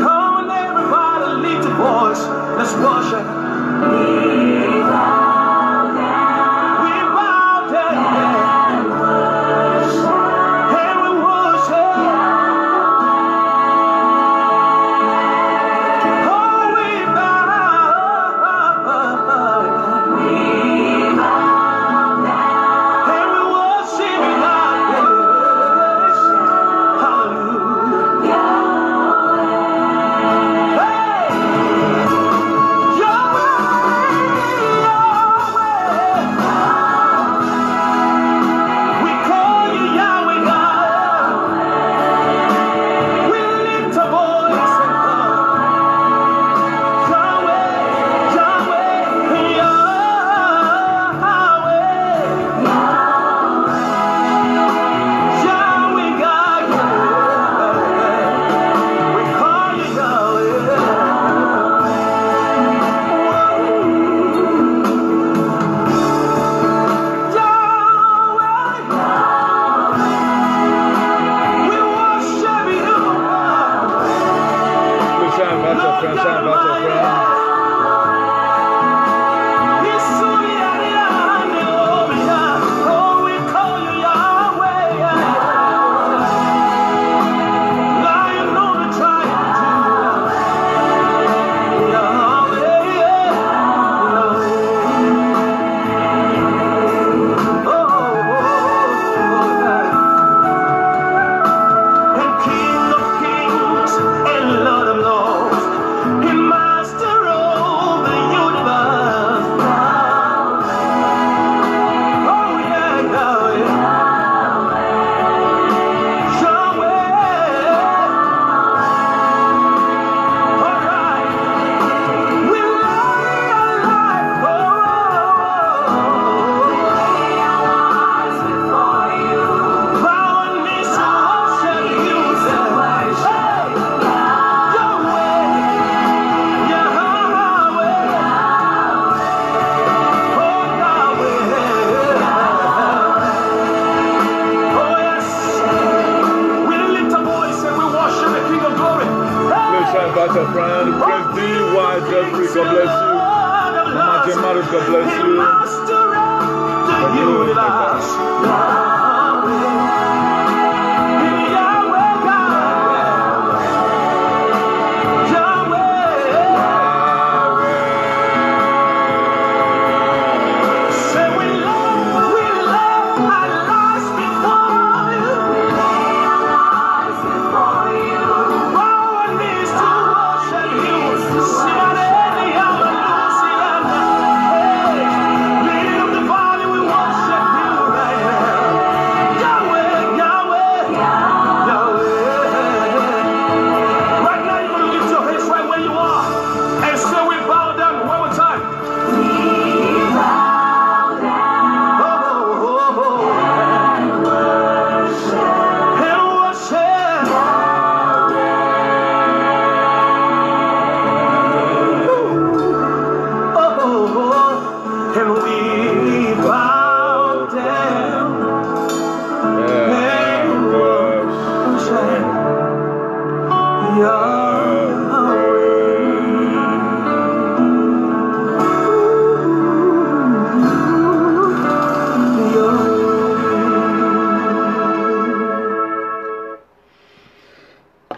Come on, everybody, lift your voice. Let's worship.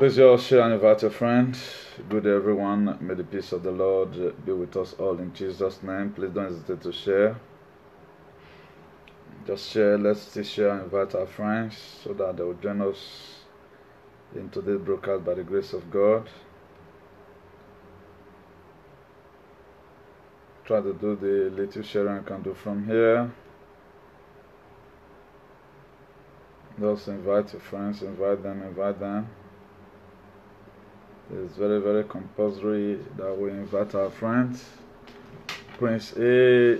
Please just share and invite your friend. Good day, everyone. May the peace of the Lord be with us all in Jesus' name. Please don't hesitate to share. Just share. Let's still share and invite our friends so that they will join us in today's broadcast by the grace of God. Try to do the little sharing you can do from here. Just invite your friends, invite them. It's very, very compulsory that we invite our friends. Prince A.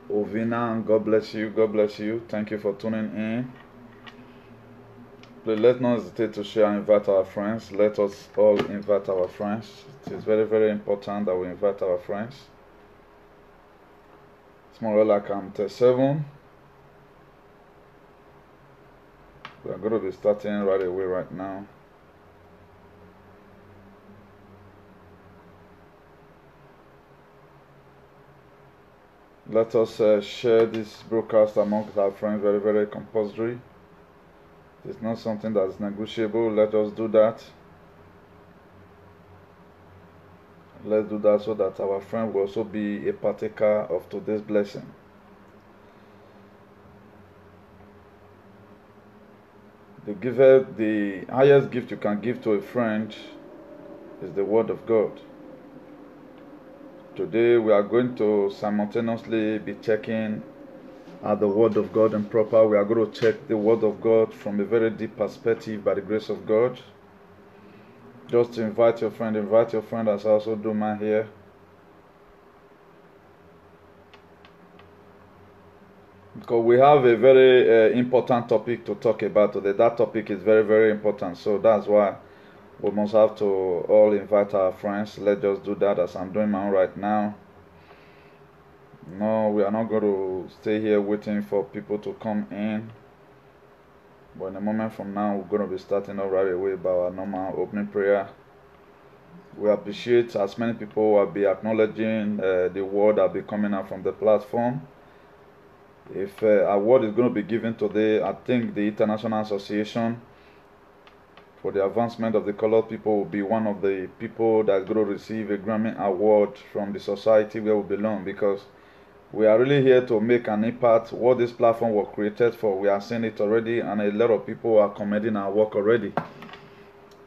Ovina, God bless you. Thank you for tuning in. Please let's not hesitate to share and invite our friends. Let us all invite our friends. It is very, very important that we invite our friends. It's more like I'm 37. We are going to be starting right away right now. Let us share this broadcast amongst our friends. Very, very compulsory. It's not something that's negotiable. Let us do that. Let's do that so that our friend will also be a partaker of today's blessing. The highest gift you can give to a friend is the Word of God. Today we are going to simultaneously be checking at the Word of God and proper. We are going to check the Word of God from a very deep perspective by the grace of God. Just to invite your friend as I also do mine here. Because we have a very important topic to talk about today. That topic is very, very important. So that's why we must have to all invite our friends. Let's just do that as I'm doing mine right now. No, we are not going to stay here waiting for people to come in. But in a moment from now, we're going to be starting off right away by our normal opening prayer. We appreciate as many people will be acknowledging the word that will be coming out from the platform. If a word is going to be given today, I think the International Association for the Advancement of the Colored People will be one of the people that's going to receive a Grammy Award from the society where we belong, because we are really here to make an impact. What this platform was created for, we are seeing it already, and a lot of people are commending our work already.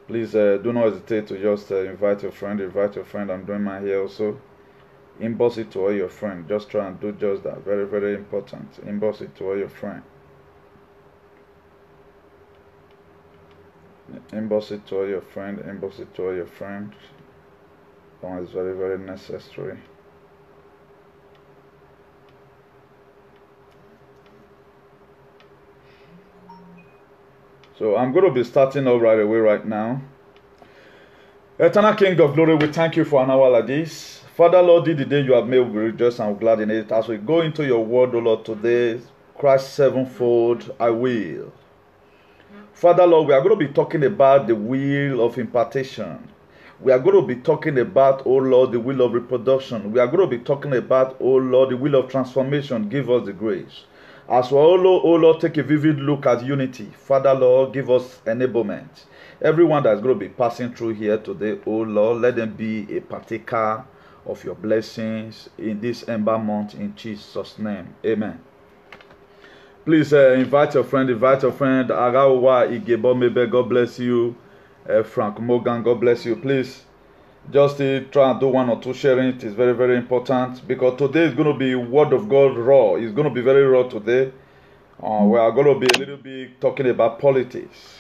Please do not hesitate to just invite your friend. I'm doing mine here also. Inbox it to all your friends. Just try and do just that. Very, very important. Inbox it to all your friends. Inbox it to all your friends. Inbox it to all your friends. That one is very, very necessary. So I'm going to be starting off right away right now. Eternal King of Glory, we thank you for an hour like this. Father, Lord, the day you have made, we rejoice and glad in it. As we go into your word, O Lord, today, Christ sevenfold, I will. Father, Lord, we are going to be talking about the will of impartation. We are going to be talking about, oh Lord, the will of reproduction. We are going to be talking about, oh Lord, the will of transformation. Give us the grace. As we, oh Lord, take a vivid look at unity. Father, Lord, give us enablement. Everyone that's going to be passing through here today, oh Lord, let them be a partaker of your blessings in this Ember month, in Jesus' name. Amen. Please invite your friend. Agawa Igebomebe, God bless you. Frank Morgan, God bless you. Please just try and do one or two sharing. It is very, very important, because today is going to be Word of God raw. It's going to be very raw today. We are going to be a little bit talking about politics.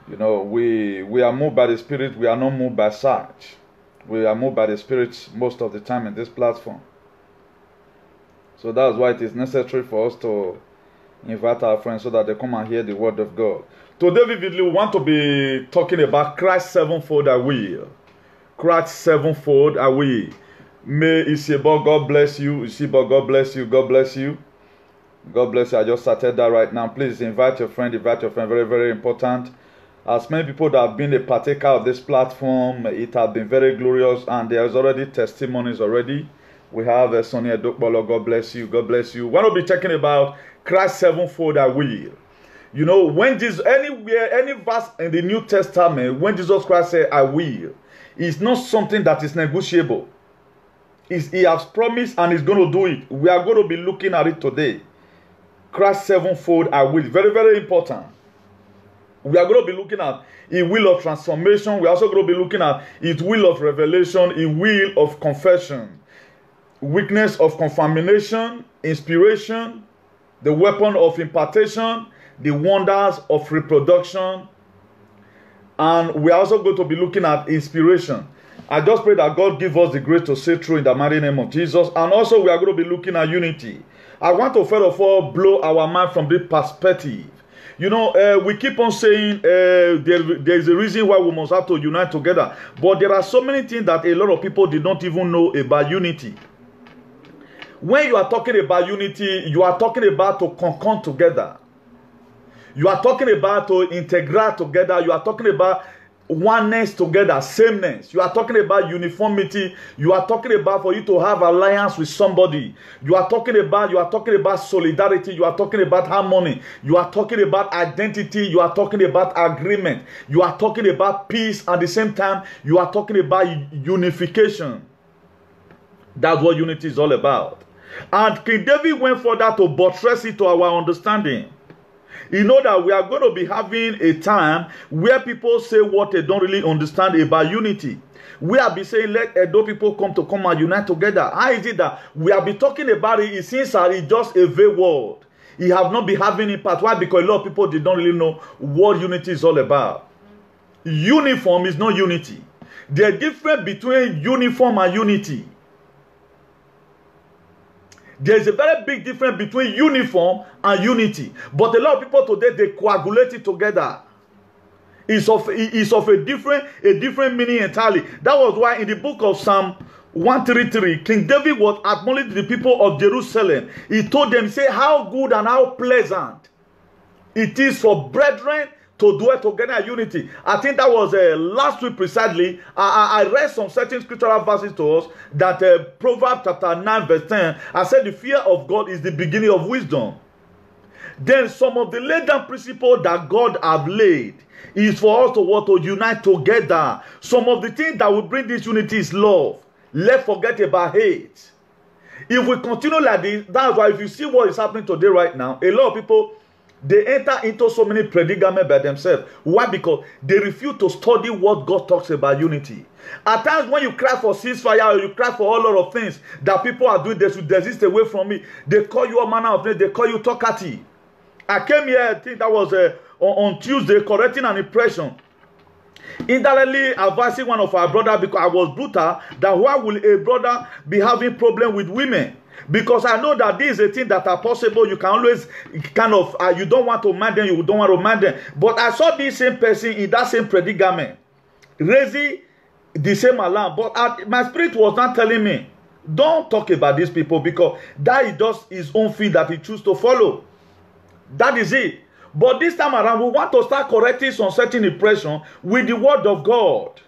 You know, we are moved by the Spirit. We are not moved by sight. We are moved by the Spirit most of the time in this platform. So that's why it is necessary for us to invite our friends so that they come and hear the word of God. Today, vividly, we want to be talking about Christ sevenfold I will. Christ sevenfold I will. May Isibor, God bless you. Isibor, God bless you. God bless you. God bless you. I just started that right now. Please invite your friend. Very, very important. As many people that have been a partaker of this platform, it has been very glorious, and there's already testimonies already. We have Sonia Dokbolo, God bless you, God bless you. We're going to be talking about Christ sevenfold I will. You know, when Jesus, anywhere, any verse in the New Testament, when Jesus Christ said I will, it's not something that is negotiable. He has promised and he's going to do it. We are going to be looking at it today. Christ sevenfold I will. Very, very important. We are going to be looking at a will of transformation. We are also going to be looking at its will of revelation, a will of confession, weakness of contamination, inspiration, the weapon of impartation, the wonders of reproduction. And we are also going to be looking at inspiration. I just pray that God give us the grace to see through in the mighty name of Jesus. And also we are going to be looking at unity. I want to first of all blow our mind from this perspective. You know, we keep on saying there is a reason why we must have to unite together. But there are so many things that a lot of people did not even know about unity. When you are talking about unity, you are talking about to come together. You are talking about to integrate together. You are talking about oneness together, sameness. You are talking about uniformity. You are talking about for you to have alliance with somebody. You are talking about solidarity. You are talking about harmony. You are talking about identity. You are talking about agreement. You are talking about peace. At the same time, you are talking about unification. That's what unity is all about. And King David went further to buttress it to our understanding. You know that we are going to be having a time where people say what they don't really understand about unity. We have been saying, let Edo people come and unite together. How is it that we have been talking about it? It seems that it's just a vague word. It have not been having impact. Why? Because a lot of people they don't really know what unity is all about. Uniform is not unity. The difference between uniform and unity. There is a very big difference between uniform and unity. But a lot of people today, they coagulate it together. It's of a different meaning entirely. That was why in the book of Psalm 133, King David was acknowledging the people of Jerusalem. He told them, say, how good and how pleasant it is for brethren to dwell together in unity. I think that was last week precisely. I read some certain scriptural verses to us that Proverbs chapter 9 verse 10, I said the fear of God is the beginning of wisdom. Then some of the laid down principles that God have laid is for us to unite together. Some of the things that will bring this unity is love. Let's forget about hate. If we continue like this, that's why if you see what is happening today right now, a lot of people, they enter into so many predicaments by themselves. Why? Because they refuse to study what God talks about unity. At times when you cry for ceasefire or you cry for a lot of things that people are doing, they should desist away from me. They call you a manner of things. They call you talkative. I came here, I think that was on Tuesday, correcting an impression. Indirectly advising one of our brothers because I was brutal, that why will a brother be having problem with women? Because I know that this is a thing that are possible. You can always kind of, you don't want to mind them, you don't want to mind them. But I saw this same person in that same predicament, raising the same alarm. But my spirit was not telling me, don't talk about these people because that is just his own feet that he chooses to follow. That is it. But this time around, we want to start correcting some certain impression with the word of God.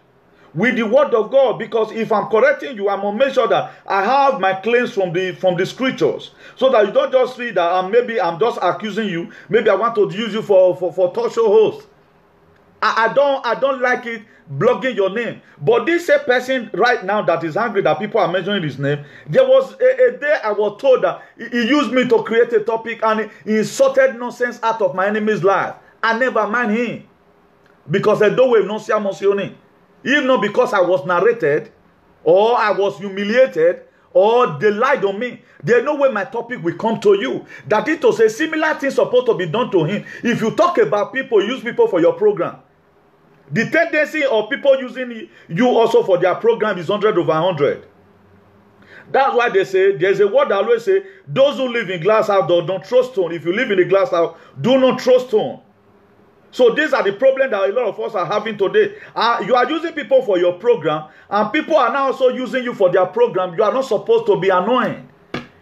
With the word of God, because if I'm correcting you, I'm going to make sure that I have my claims from the scriptures, so that you don't just feel that maybe I'm just accusing you. Maybe I want to use you for talk show host. I don't like it blogging your name. But this same person right now that is angry that people are mentioning his name, there was a day I was told that he used me to create a topic and he insulted nonsense out of my enemy's life. I never mind him because I don't have no mentioning. Even not because I was narrated, or I was humiliated, or they lied on me. There's no way my topic will come to you. That it was a similar thing supposed to be done to him. If you talk about people, use people for your program. The tendency of people using you also for their program is 100 over 100. That's why they say, there's a word I always say, those who live in glass house don't throw stone. If you live in a glass house, do not throw stone. So these are the problems that a lot of us are having today. You are using people for your program, and people are now also using you for their program. You are not supposed to be annoying.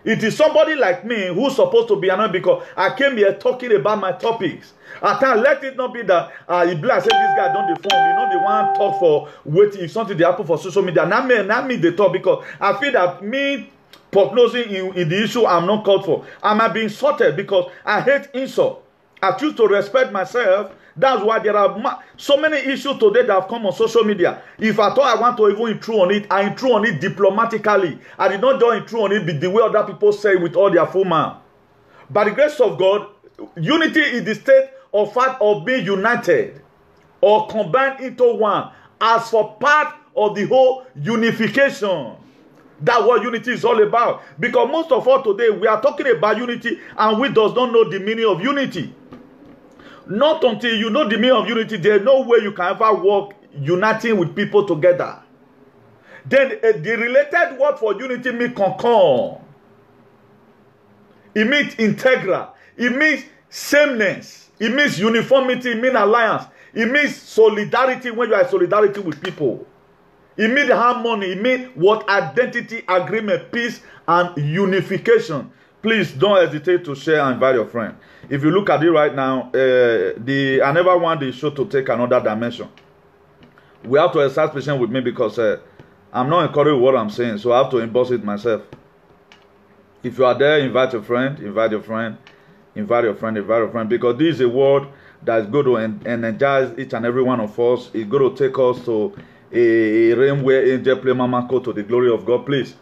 It is somebody like me who's supposed to be annoying because I came here talking about my topics. I can't let it not be that if I say this guy don't deform, you know, they want to talk for waiting if something they happen for social media. Not me they talk because I feel that me prognosing in the issue I'm not called for. I might be insulted because I hate insult. I choose to respect myself. That's why there are so many issues today that have come on social media. If I thought I want to even intrude on it, I intrude on it diplomatically. I did not just intrude on it the way other people say with all their full mouth. By the grace of God, unity is the state of fact of being united or combined into one as for part of the whole unification. That's what unity is all about. Because most of us today, we are talking about unity and we does not know the meaning of unity. Not until you know the meaning of unity, there is no way you can ever work uniting with people together. Then the related word for unity means concord. It means integral. It means sameness. It means uniformity. It means alliance. It means solidarity when you are in solidarity with people. It means harmony. It means what? Identity, agreement, peace, and unification. Please don't hesitate to share and invite your friend. If you look at it right now, I never want the show to take another dimension. We have to exercise patience with me because I'm not encouraging what I'm saying, so I have to emboss it myself. If you are there, invite your friend, invite your friend, invite your friend, invite your friend, because this is a word that is going to energize each and every one of us. It's going to take us to a realm where angel play mama go to the glory of God. Please,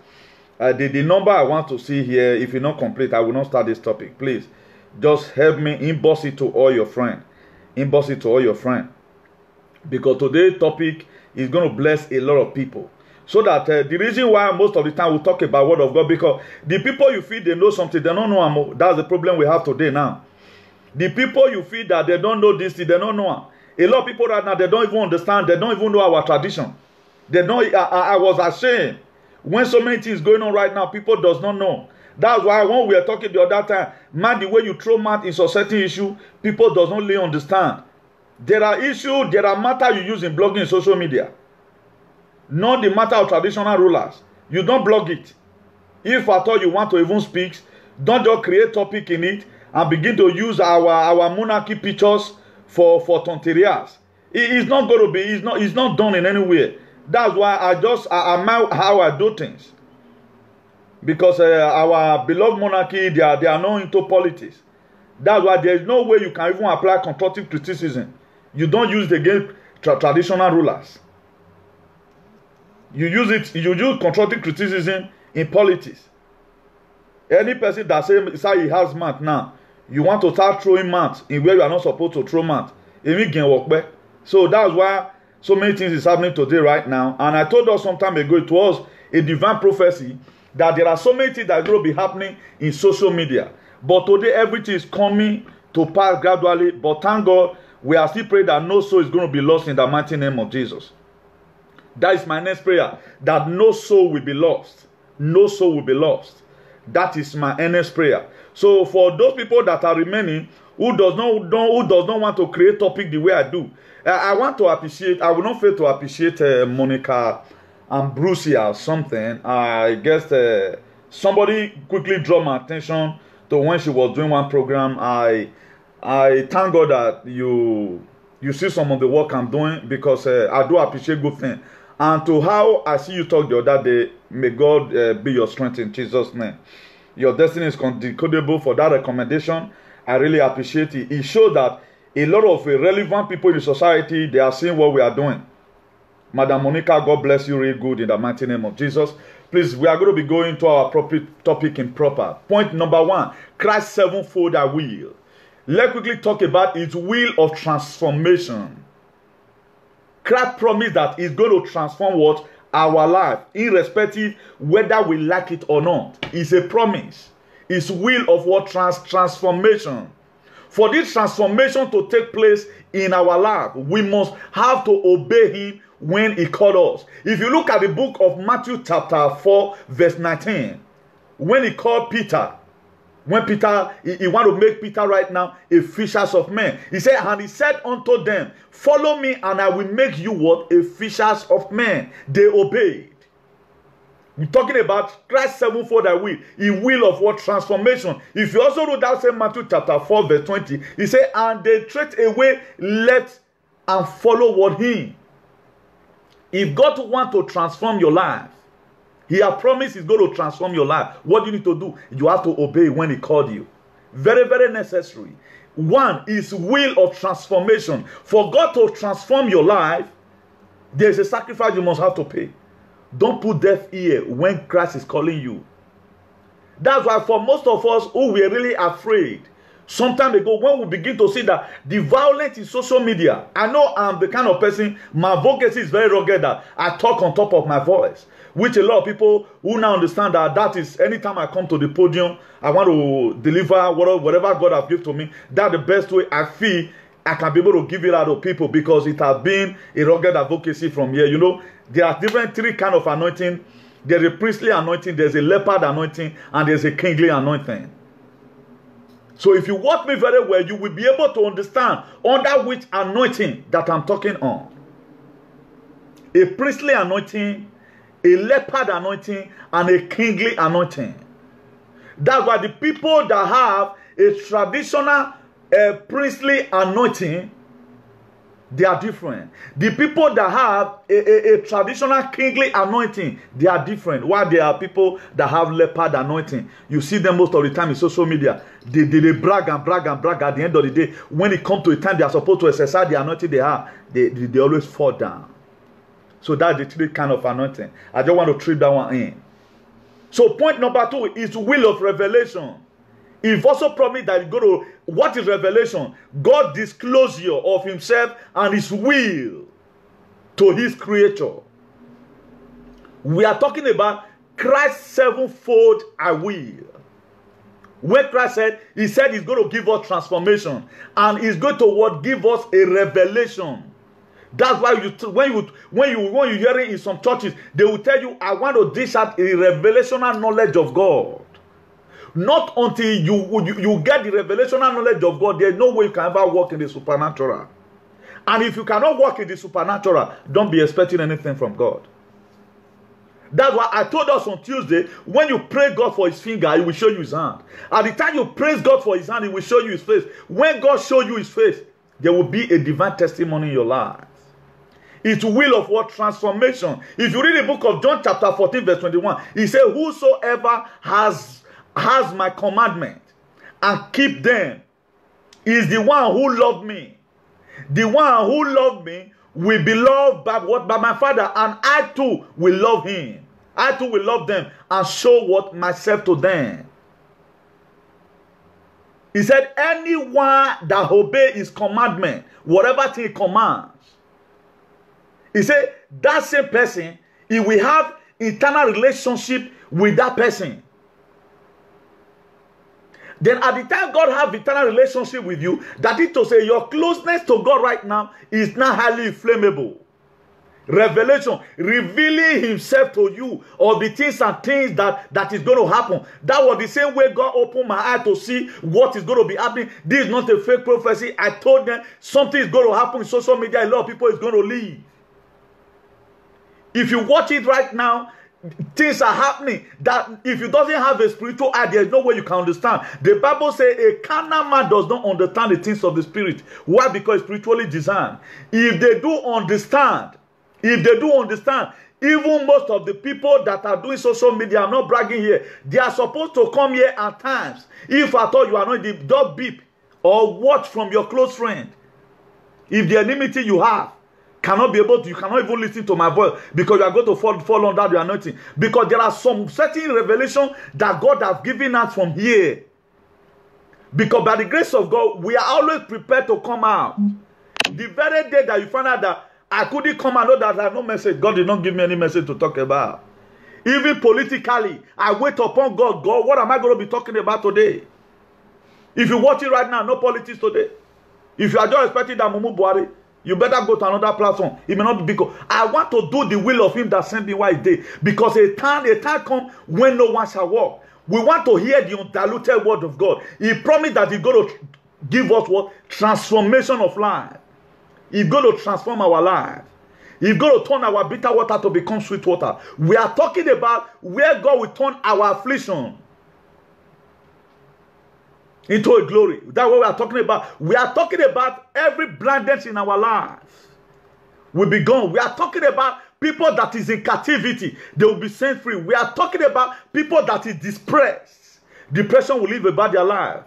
the number I want to see here, if you're not complete, I will not start this topic. Please, just help me inbox it to all your friends. Inbox it to all your friends. Because today's topic is going to bless a lot of people. So that the reason why most of the time we talk about word of God, because the people you feel they know something, they don't know. That's the problem we have today now. The people you feel that they don't know this, they don't know. A lot of people right now, they don't even understand. They don't even know our tradition. They don't. I was ashamed when so many things going on right now. People does not know. That's why when we were talking the other time, man, the way you throw math in certain issue, people does not really understand. There are issues, there are matter you use in blogging in social media. Not the matter of traditional rulers. You don't blog it. If at all you want to even speak, don't just create topic in it and begin to use our monarchy pictures for tonterias. It's not going to be, it's not done in any way. That's why I admire how I do things. Because our beloved monarchy, they are not into politics. That's why there is no way you can even apply constructive criticism. You don't use it against traditional rulers. You use constructive criticism in politics. Any person that says he has math now, you want to start throwing math in where you are not supposed to throw math. So that's why so many things is happening today right now. And I told us some time ago, it was a divine prophecy that there are so many things that are going to be happening in social media. But today everything is coming to pass gradually. But thank God, we are still praying that no soul is going to be lost in the mighty name of Jesus. That is my next prayer, that no soul will be lost. No soul will be lost. That is my earnest prayer. So for those people that are remaining, who does not want to create topic the way I do, I want to appreciate, I will not fail to appreciate Monica Ambrosia or something. I guess somebody quickly drew my attention to when she was doing one program. I thank God that you see some of the work I'm doing, because I do appreciate good things. And to how I see you talk the other day, may God be your strength in Jesus' name. Your destiny is decodable. For that recommendation, I really appreciate it. It shows that a lot of relevant people in the society, they are seeing what we are doing. Madam Monica, God bless you real good in the mighty name of Jesus. Please, we are going to be going to our topic in proper. Point number 1, Christ's sevenfold will. Let's quickly talk about its will of transformation. Christ promised that He's going to transform what? Our life, irrespective whether we like it or not. It's a promise. It's will of what? Transformation. For this transformation to take place in our life, we must have to obey Him when He called us. If you look at the book of Matthew chapter 4 verse 19, when He called Peter, when Peter, he want to make Peter right now a fishers of men. He said, and He said unto them, follow me and I will make you what? A fishers of men. They obeyed. We're talking about Christ's sevenfold will. He will of what? Transformation. If you also read that same Matthew chapter 4 verse 20, He said, and they straight away left and follow what? Him. If God wants to transform your life, He has promised He's going to transform your life. What do you need to do? You have to obey when He called you. Very, very necessary. 1 is will of transformation. For God to transform your life, there is a sacrifice you must have to pay. Don't put deaf ear when Christ is calling you. That's why for most of us who were really afraid, some time ago, when we begin to see that the violence in social media, I know I'm the kind of person, my voice is very rugged, that I talk on top of my voice, which a lot of people who now understand that is, anytime I come to the podium, I want to deliver whatever God has given to me. That's the best way I feel I can be able to give it out to people, because it has been a rugged advocacy from here. You know, there are different 3 kinds of anointing. There's a priestly anointing, there's a leopard anointing, and there's a kingly anointing. So if you watch me very well, you will be able to understand under which anointing that I'm talking on. A priestly anointing, a leopard anointing, and a kingly anointing. That's why the people that have a traditional priestly anointing, they are different. The people that have a traditional kingly anointing, they are different. While there are people that have leopard anointing, you see them most of the time in social media. They brag and brag and brag. At the end of the day, when it comes to a time they are supposed to exercise the anointing they have, they always fall down. So that's the three kind of anointing. I just want to treat that one in. So point number 2 is will of revelation. He's also promised that he's going to, what is revelation? God disclosure of himself and his will to his creature. We are talking about Christ's sevenfold I will. When Christ said, he said he's going to give us transformation and he's going to give us a revelation. That's why when you hear it in some churches, they will tell you, I want to dish out a revelational knowledge of God. Not until you get the revelational knowledge of God, there's no way you can ever walk in the supernatural. And if you cannot walk in the supernatural, don't be expecting anything from God. That's why I told us on Tuesday, when you pray God for his finger, he will show you his hand. At the time you praise God for his hand, he will show you his face. When God shows you his face, there will be a divine testimony in your life. It's will of what? Transformation. If you read the book of John chapter 14 verse 21, he said, whosoever has my commandment and keep them is the one who loved me. The one who loved me will be loved by what? By my Father, and I too will love him. I too will love them and show what? Myself to them. He said, anyone that obeys his commandment, whatever thing he commands, he said, that same person, he will have eternal relationship with that person. Then at the time God have eternal relationship with you, that is to say your closeness to God right now is not highly inflammable. Revelation, revealing himself to you, or the things and things that is going to happen. That was the same way God opened my eye to see what is going to be happening. This is not a fake prophecy. I told them something is going to happen in social media. A lot of people is going to leave. If you watch it right now, things are happening that if you doesn't have a spiritual eye, there's no way you can understand. The Bible says a carnal man does not understand the things of the spirit. Why? Because it's spiritually designed. If they do understand, even most of the people that are doing social media, I'm not bragging here, they are supposed to come here at times. If I thought you are not, the dog beep or watch from your close friend. If the enmity you have cannot be able to, you cannot even listen to my voice because you are going to fall under the anointing. Because there are some certain revelation that God has given us from here. Because by the grace of God, we are always prepared to come out. The very day that you find out that I couldn't come and know that I have no message, God did not give me any message to talk about. Even politically, I wait upon God. God, what am I going to be talking about today? If you watch it right now, no politics today. If you are just expecting that Mumu Buhari, you better go to another platform. It may not be because I want to do the will of him that sent me while he did. Because a time comes when no one shall walk. We want to hear the undiluted word of God. He promised that he's going to give us what? Transformation of life. He's going to transform our life. He's going to turn our bitter water to become sweet water. We are talking about where God will turn our affliction into a glory. That's what we are talking about. We are talking about every blindness in our lives will be gone. We are talking about people that is in captivity. They will be set free. We are talking about people that is depressed. Depression will live about their life.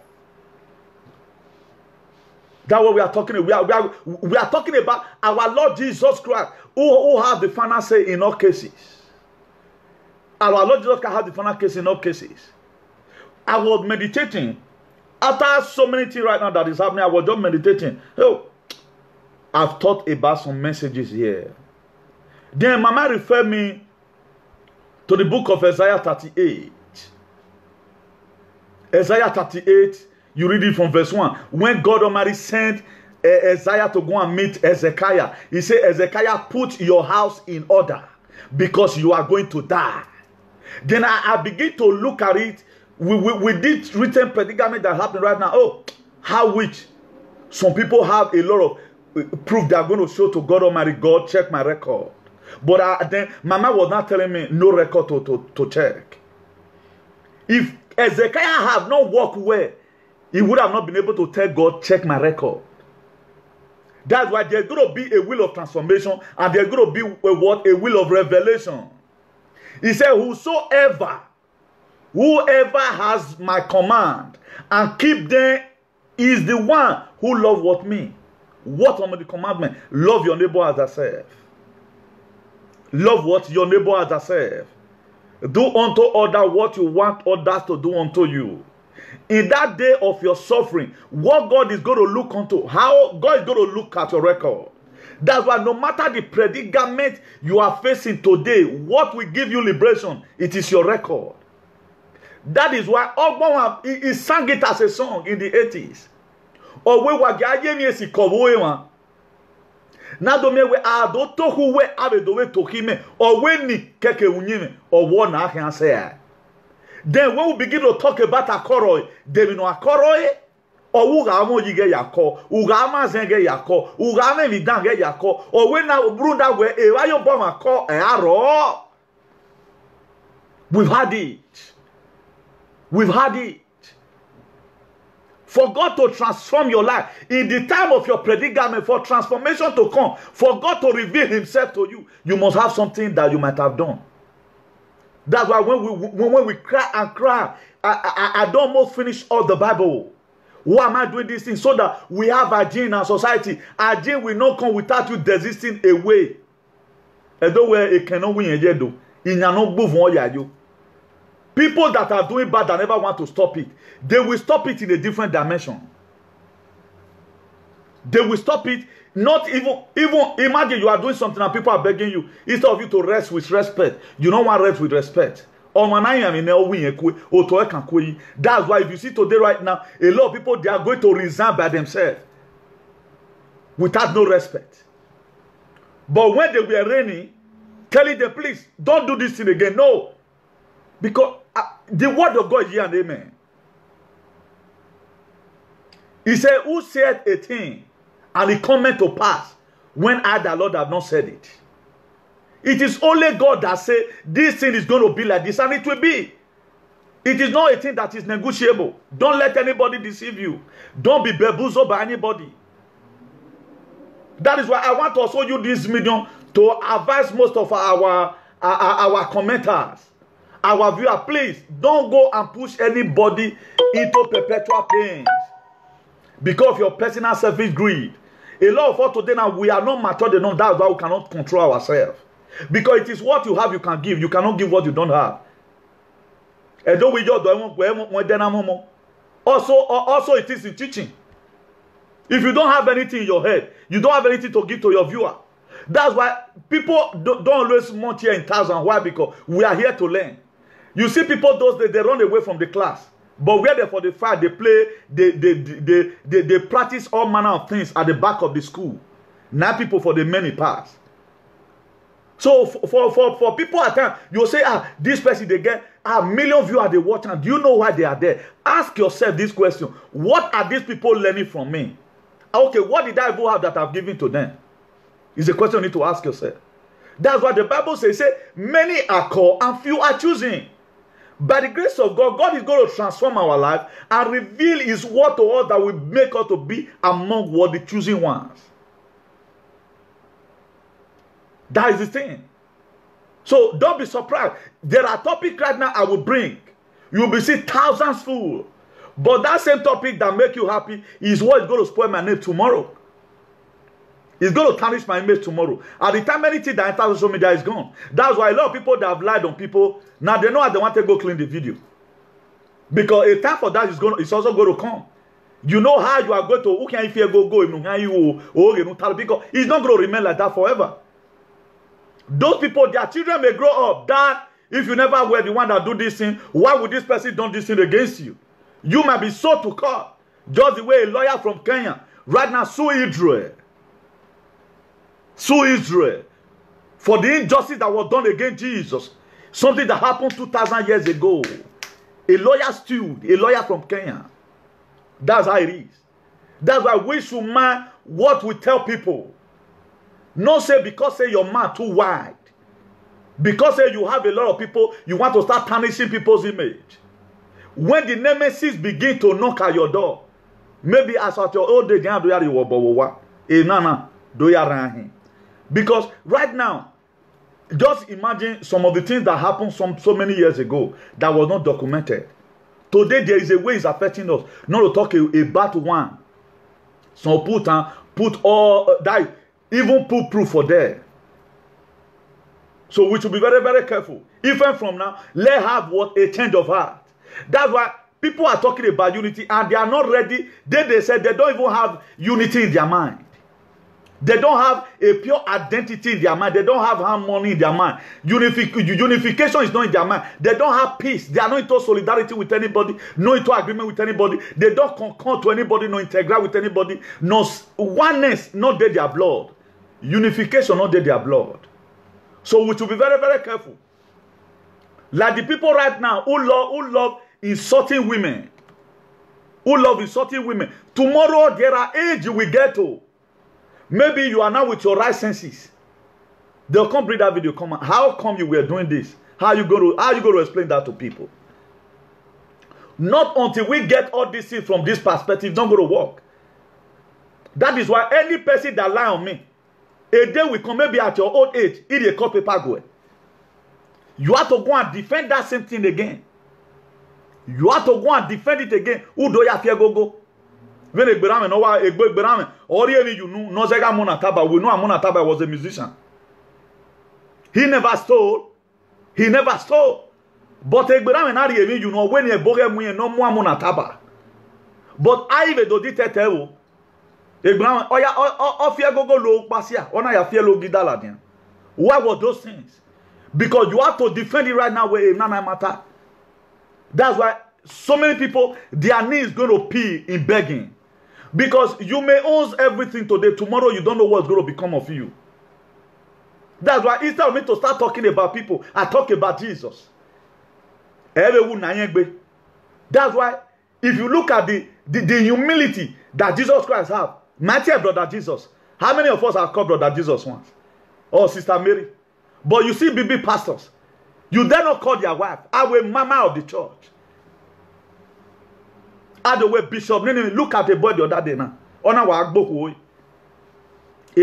That's what we are talking about. We are talking about our Lord Jesus Christ, who has the final say in all cases. Our Lord Jesus Christ has the final case in all cases. I was meditating. After so many things right now that is happening, I was just meditating. Oh, I've thought about some messages here. Then Mama referred me to the book of Isaiah 38. Isaiah 38, you read it from verse 1. When God Almighty sent Isaiah to go and meet Hezekiah, he said, Hezekiah, put your house in order because you are going to die. Then I begin to look at it. We did written predicament that happened right now. Oh, how which some people have a lot of proof they are going to show to God Almighty. God, check my record. But then Mama was not telling me no record to check. If Ezekiah have not walked well, he would have not been able to tell God, check my record. That's why there's going to be a will of transformation and there's going to be a will of revelation. He said, whoever has my command and keep them is the one who love what me. What are the commandment? Love your neighbor as thyself. Love what? Your neighbor as thyself. Do unto others what you want others to do unto you. In that day of your suffering, what God is going to look unto, how God is going to look at your record. That's why no matter the predicament you are facing today, what will give you liberation, it is your record. That is why Ogbonwa, he sang it as a song in the 80s. Owe wagaye mi esi kowe wa. Na do me we ado tohu we abedo we tokime. Owe ni keke unyime. Owo na ahia say. Then when we begin to talk about Akoroy, they will know Akoroy. Or uga amo yige yako, uga ama zenge yako, uga ame vidange yako, or when na brunda we e wayo boma ko e aro. We've had it. We've had it. For God to transform your life in the time of your predicament, for transformation to come, for God to reveal himself to you, you must have something that you might have done. That's why when we cry and cry, I don't almost finish all the Bible. Why am I doing this thing? So that we have a gene in our society. A gene will not come without you desisting away. And though it cannot win a yedo, it cannot move on you. People that are doing bad that never want to stop it, they will stop it in a different dimension. They will stop it. Not even imagine you are doing something and people are begging you, instead of you to rest with respect, you don't want to rest with respect. That's why if you see today right now, a lot of people, they are going to resign by themselves without no respect. But when they were reigning, telling them, please don't do this thing again. No, because the word of God is here and amen. He said, who said a thing and it cometh to pass when I, the Lord, have not said it? It is only God that says this thing is going to be like this, and it will be. It is not a thing that is negotiable. Don't let anybody deceive you. Don't be bamboozled by anybody. That is why I want to also use this medium to advise most of our commenters, our viewers. Please don't go and push anybody into perpetual pains because of your personal selfish greed. A lot of us today now, we are not matured enough. That's why we cannot control ourselves. Because it is what you have you can give. You cannot give what you don't have. And though we just also it is in teaching. If you don't have anything in your head, you don't have anything to give to your viewer. That's why people don't always want here in thousand. Why? Because we are here to learn. You see people those days, they run away from the class. But where they for the fight, they play, they practice all manner of things at the back of the school. Now people for the many pass. So for people at times, you'll say, this person, they get a million viewers, they watch, and do you know why they are there? Ask yourself this question. What are these people learning from me? Okay, what did I even have that I've given to them? It's a question you need to ask yourself. That's what the Bible says. Many are called and few are choosing. By the grace of God, God is going to transform our life and reveal his word to us that will make us to be among what the choosing ones. That is the thing. So don't be surprised. There are topics right now I will bring. You will be seeing thousands full. But that same topic that make you happy is what is going to spoil my name tomorrow. It's going to tarnish my image tomorrow. At the time anything that enters social media is gone. That's why a lot of people that have lied on people, now they know how they want to go clean the video. Because a time for that is also going to come. You know how you are going to, who can if you go, because it's not going to remain like that forever. Those people, their children may grow up. That if you never were the one that do this thing, why would this person do this thing against you? You might be so to court. Just the way a lawyer from Kenya right now sue Israel. Sue Israel for the injustice that was done against Jesus. Something that happened 2,000 years ago. A lawyer sued, a lawyer from Kenya. That's how it is. That's why we should mind what we tell people. Not say because say your mouth too wide. Because say you have a lot of people, you want to start tarnishing people's image. When the nemesis begin to knock at your door, maybe as at your old age, because right now, just imagine some of the things that happened so many years ago that was not documented. Today there is a way it's affecting us. Not to talk about one. Some put all that, even put proof for there. So we should be very, very careful. Even from now, let's have what a change of heart. That's why people are talking about unity and they are not ready. They said they don't even have unity in their mind. They don't have a pure identity in their mind. They don't have harmony in their mind. Unification is not in their mind. They don't have peace. They are not into solidarity with anybody, no into agreement with anybody. They don't concur to anybody, no integrate with anybody. No oneness, not their blood. Unification, not their blood. So we should be very, very careful. Like the people right now who love insulting women. Who love insulting women. Tomorrow there are age you will get to. Maybe you are now with your right senses. They'll come bring that video. Come on. How come you were doing this? How you going to explain that to people? Not until we get all these things from this perspective, it's not going to work. That is why any person that lie on me, a day will come, maybe at your old age, eat a cup paper go. You have to go and defend that same thing again. You have to go and defend it again. Who do you fear go? When a Berame, no one, a boy Berame, or really you know, no Zega Monataba, we know Monataba was a musician. He never stole. He never stole. But a Berame, not even you know, when a boy, no more Monataba. But I even do it at table. A Berame, oh yeah, off your go low, Basia, or I fear low Gidaladian. What were those things? Because you have to defend it right now where it none matter. That's why so many people, their knees going to pee in begging. Because you may own everything today. Tomorrow you don't know what's going to become of you. That's why instead of me to start talking about people, I talk about Jesus. That's why if you look at the humility that Jesus Christ have, my dear brother Jesus, how many of us have called brother Jesus once? Or sister Mary? But you see BB pastors, you dare not call their wife. I will mama of the church. The way bishop, look at the boy the other day now. A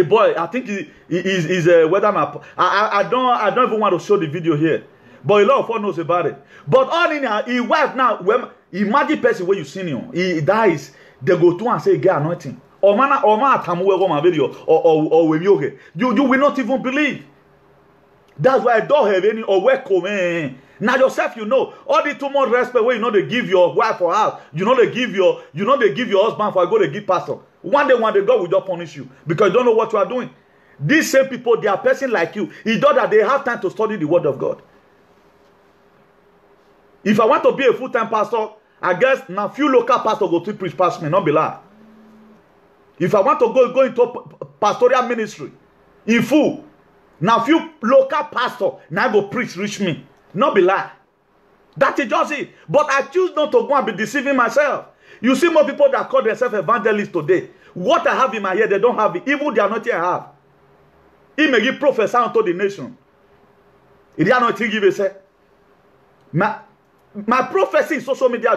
boy, I think he is whether I don't even want to show the video here, but a lot of us knows about it. But all in here, he wife now. When imagine person where you seen him, he dies. They go to and say get anointing. Or man video or when you will not even believe. That's why I don't have any or welcome. Now yourself, you know, all the too much respect where you know they give your wife or house, you know they give your husband for I go to give pastor. One day God will just punish you because you don't know what you are doing. These same people, they are person like you. It's not that they have time to study the word of God. If I want to be a full-time pastor, I guess now few local pastors go to preach past me, not be lie. If I want to go into pastoral ministry in full, now few local pastor now go preach reach me. Not be lie. That is just it. But I choose not to go and be deceiving myself. You see more people that call themselves evangelists today. What I have in my head, they don't have it. Even the anointing I have. He may give prophesy unto the nation. It is not give a say. My prophecy in social media,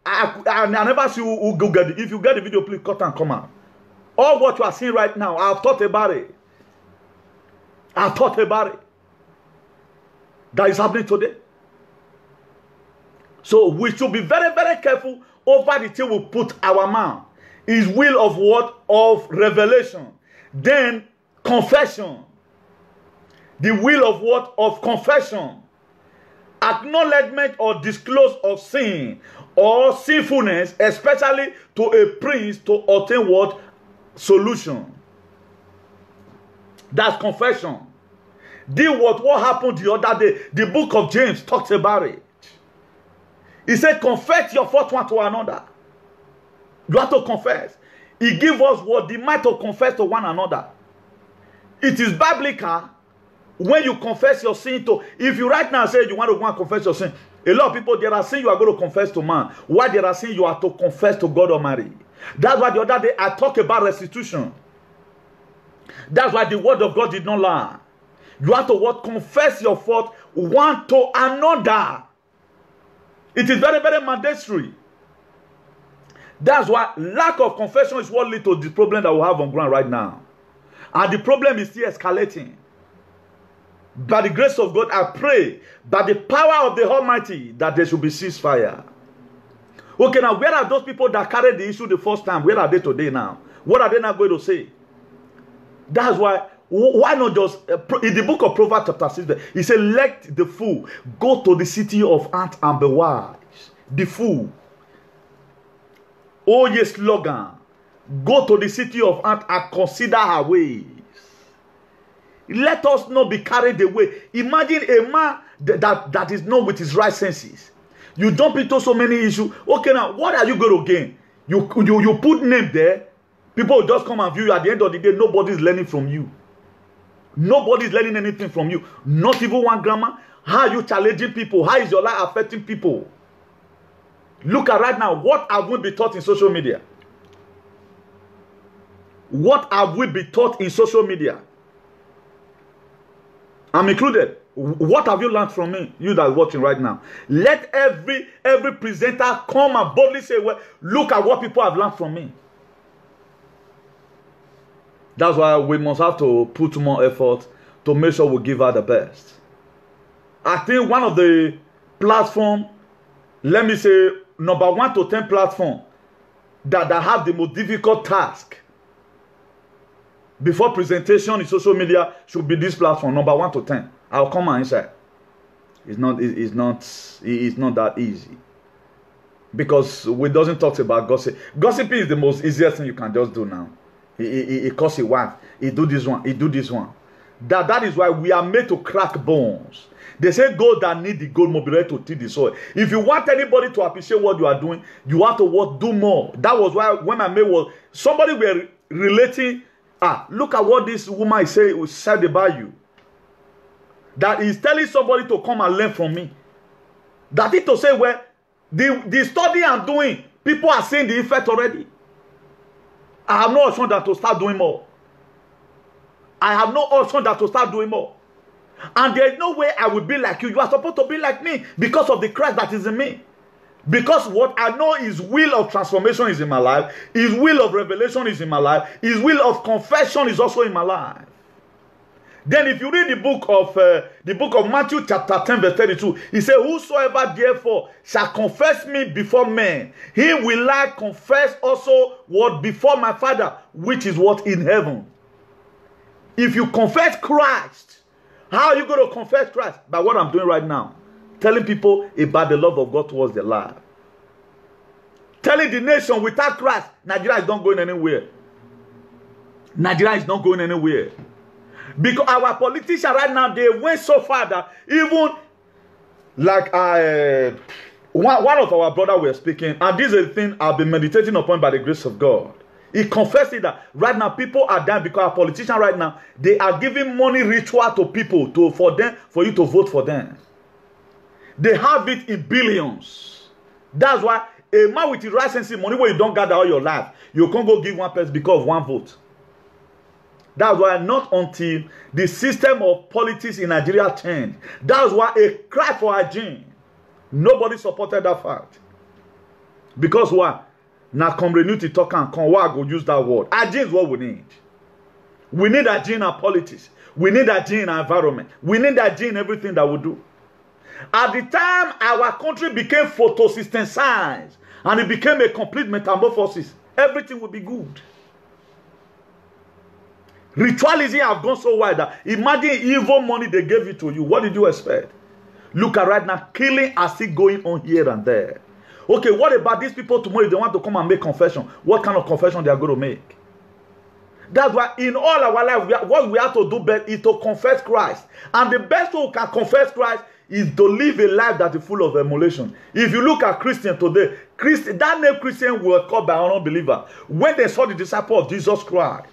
I never see who go get it. If you get the video, please cut and come out. All what you are seeing right now, I've thought about it. I've thought about it. That is happening today. So we should be very, very careful over the thing we put our mouth. His will of what? Of revelation. Then confession. The will of what? Of confession. Acknowledgement or disclose of sin or sinfulness, especially to a priest to obtain what? Solution. That's confession. What happened the other day. The book of James talks about it. He said, confess your fault one to another. You have to confess. He gives us what? The might to confess to one another. It is biblical when you confess your sin to. If you right now say you want to go and confess your sin, a lot of people, there are sin you are going to confess to man. Why there are sin you are to confess to God Almighty. That's why the other day I talked about restitution. That's why the word of God did not lie. You have to what? Confess your fault one to another. It is very, very mandatory. That's why lack of confession is what leads to the problem that we have on ground right now. And the problem is still escalating. By the grace of God, I pray, by the power of the Almighty, that there should be ceasefire. Okay, now where are those people that carried the issue the first time? Where are they today now? What are they not going to say? That's why not just, in the book of Proverbs chapter 6, he said, let the fool go to the city of ants and be wise. The fool. Oh yes, slogan. Go to the city of ants and consider her ways. Let us not be carried away. Imagine a man that is not with his right senses. You jump into so many issues. Okay, now, what are you going to gain? You put name there. People will just come and view you. At the end of the day, nobody is learning from you. Nobody is learning anything from you. Not even one grammar. How are you challenging people? How is your life affecting people? Look at right now. What have we been taught in social media? What have we been taught in social media? I'm included. What have you learned from me? You that are watching right now. Let every presenter come and boldly say, well, look at what people have learned from me. That's why we must have to put more effort to make sure we give her the best. I think one of the platform, let me say, number 1 to 10 platform that have the most difficult task before presentation in social media should be this platform, number 1 to 10. I'll come and inside. It's not that easy. Because we doesn't talk about gossip. Gossiping is the most easiest thing you can just do now. He calls his wife. He do this one. He do this one. That is why we are made to crack bones. They say gold that need the gold must be ready to till the soil. If you want anybody to appreciate what you are doing, you have to do more. That was why when I made was somebody were relating. Look at what this woman said about you. That is telling somebody to come and learn from me. That is to say, well, the study I'm doing, people are seeing the effect already. I have no option than to start doing more. I have no option than to start doing more. And there is no way I will be like you. You are supposed to be like me because of the Christ that is in me. Because what I know His will of transformation is in my life. His will of revelation is in my life. His will of confession is also in my life. Then if you read the book of Matthew chapter 10 verse 32, he said, whosoever therefore shall confess me before men, he will I confess also what before my Father, which is what in heaven. If you confess Christ, how are you going to confess Christ? By what I'm doing right now. Telling people about the love of God towards their life. Telling the nation without Christ, Nigeria is not going anywhere. Nigeria is not going anywhere. Because our politicians right now, they went so far that even like one of our brothers were speaking, and this is a thing I've been meditating upon by the grace of God. He confessed it that right now people are dying because our politicians right now, they are giving money ritual to people for you to vote for them. They have it in billions. That's why a man with the right sense money where you don't gather all your life, you can't go give one person because of one vote. That's why not until the system of politics in Nigeria changed. That's why a cry for hygiene. Nobody supported that fact. Because why? Now community talk and come why I go use that word. Hygiene is what we need. We need hygiene in our politics. We need hygiene in our environment. We need hygiene in everything that we do. At the time our country became photosynthesized and it became a complete metamorphosis, everything will be good. Ritualism have gone so wide that imagine evil money they gave it to you. What did you expect? Look at right now, killing are still going on here and there. Okay, what about these people tomorrow if they want to come and make confession? What kind of confession they are going to make? That's why in all our life, what we have to do best is to confess Christ. And the best way we can confess Christ is to live a life that is full of emulation. If you look at Christian today, that name Christian was called by an unbeliever. When they saw the disciple of Jesus Christ,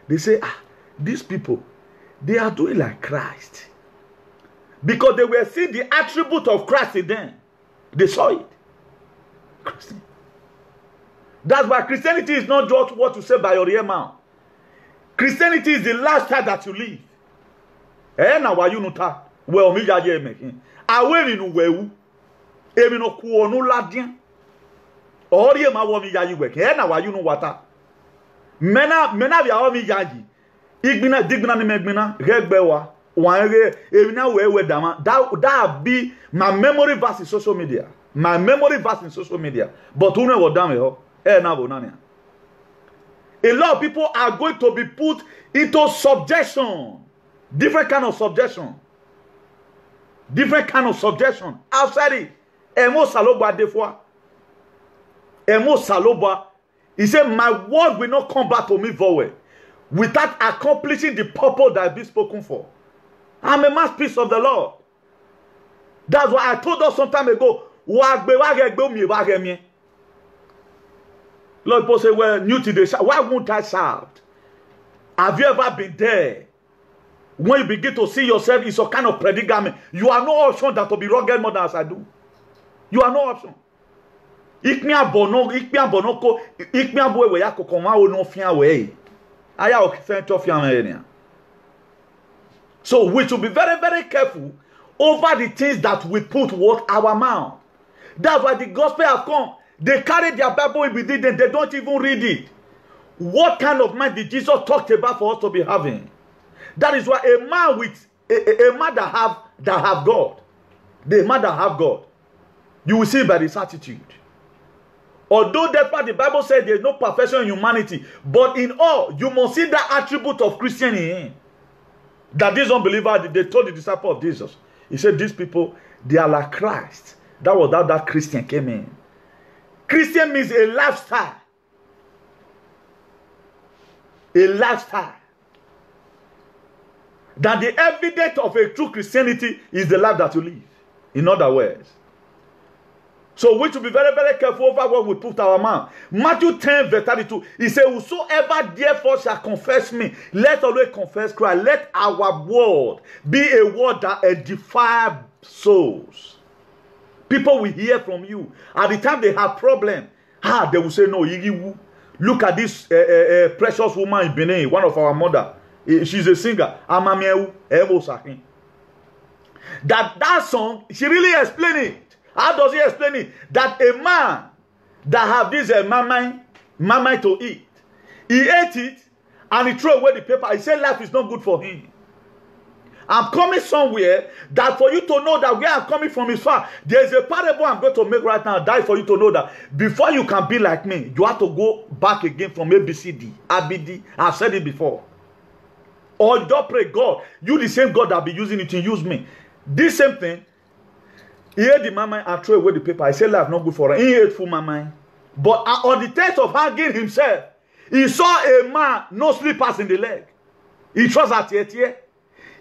they say, these people, they are doing like Christ. Because they were seeing the attribute of Christ in them. They saw it. Christian. That's why Christianity is not just what you say by your ear mouth. Christianity is the lifestyle that you live. Well, Emi no ku onu ladien. Ori e ma wo mi yayi we ke na wa yu no wata. Mena bi a wo mi yayi. Igbina digbina ni megbina regbe wa. Wan re emi na we dama. That be my memory verse in social media. My memory verse in social media. But who know what damn ho? Na bo nania. A lot of people are going to be put into subjection. Different kind of subjection. Different kind of subjection. Outside it. Emo saloba defwa. Emo saloba. He said, my word will not come back to me void without accomplishing the purpose that I be spoken for. I'm a masterpiece of the Lord. That's why I told us some time ago, Lord, people say, well, new to the shout. Why won't I shout? Have you ever been there? When you begin to see yourself, it's a kind of predicament. You are no option that to be rugged more than as I do. You are no option. So we should be very, very careful over the things that we put with our mouth. That's why the gospel have come. They carry their Bible with it and they don't even read it. What kind of mind did Jesus talk about for us to be having? That is why a man with a man that have God, the man that have God, you will see by his attitude. Although that's why the Bible said there is no perfection in humanity, but in all you must see that attribute of Christian in him. That this unbeliever, they told the disciple of Jesus, he said, these people, they are like Christ. That was how that Christian came in. Christian means a lifestyle. A lifestyle. That the evidence of a true Christianity is the life that you live. In other words. So we should be very, very careful over what we put our mouth. Matthew 10 verse 32. He said, whosoever therefore shall confess me, let always confess Christ. Let our word be a word that edifies souls. People will hear from you. At the time they have problem, they will say, no, look at this precious woman in Benin, one of our mother. She's a singer. That song, she really explained it. How does he explain it? That a man that have this mamai to eat, he ate it and he threw away the paper. He said life is not good for him. I'm coming somewhere that for you to know that where I'm coming from is far. There's a parable I'm going to make right now. That is for you to know that before you can be like me, you have to go back again from ABCD, ABD. I've said it before. Or you don't pray, God, you the same God that be using it to use me. This same thing, he ate the mama and threw away the paper. I said life not good for her. He ate full mama. But on the test of hanging himself, he saw a man, no slippers in the leg. He trust at here.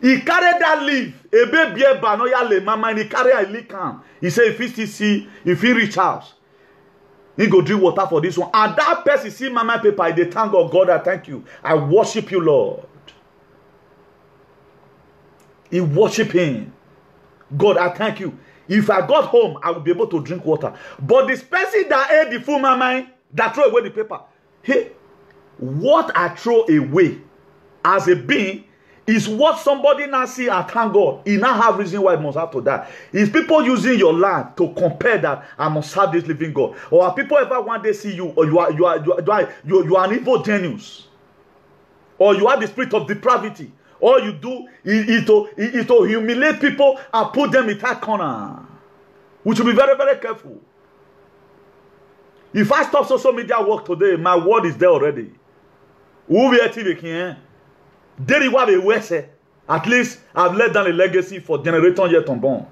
He carried that leaf, a baby banoya le mama, and he carried a leaf can. He said, if he still see, if he reach house, he go drink water for this one. And that person see mama paper, they thank God, I thank you. I worship you, Lord. He worship him. God, I thank you. If I got home, I would be able to drink water. But this person that ate the full mama, that throw away the paper, hey, what I throw away as a being is what somebody now see and thank God. He now have reason why it must have to die. Is people using your land to compare that I must have this living God? Or are people ever one day see you, or you are an evil genius, or you have the spirit of depravity? All you do is to humiliate people and put them in that corner. We should be very, very careful. If I stop social media work today, my word is there already. At least I've laid down a legacy for generations yet unborn.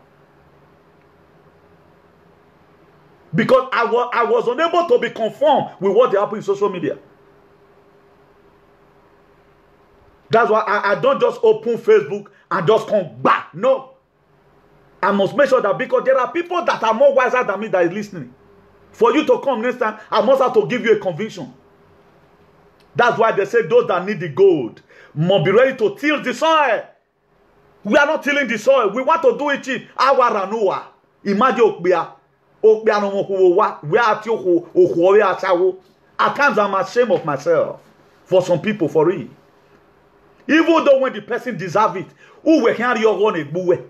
Because I was unable to be conformed with what happened in social media. That's why I don't just open Facebook and just come back. No. I must make sure that, because there are people that are more wiser than me that is listening. For you to come next time, I must have to give you a conviction. That's why they say those that need the gold must be ready to till the soil. We are not tilling the soil. We want to do it cheap. Imagine at times I'm ashamed of myself for some people, for real. Even though when the person deserves it, who we can your own a buwe.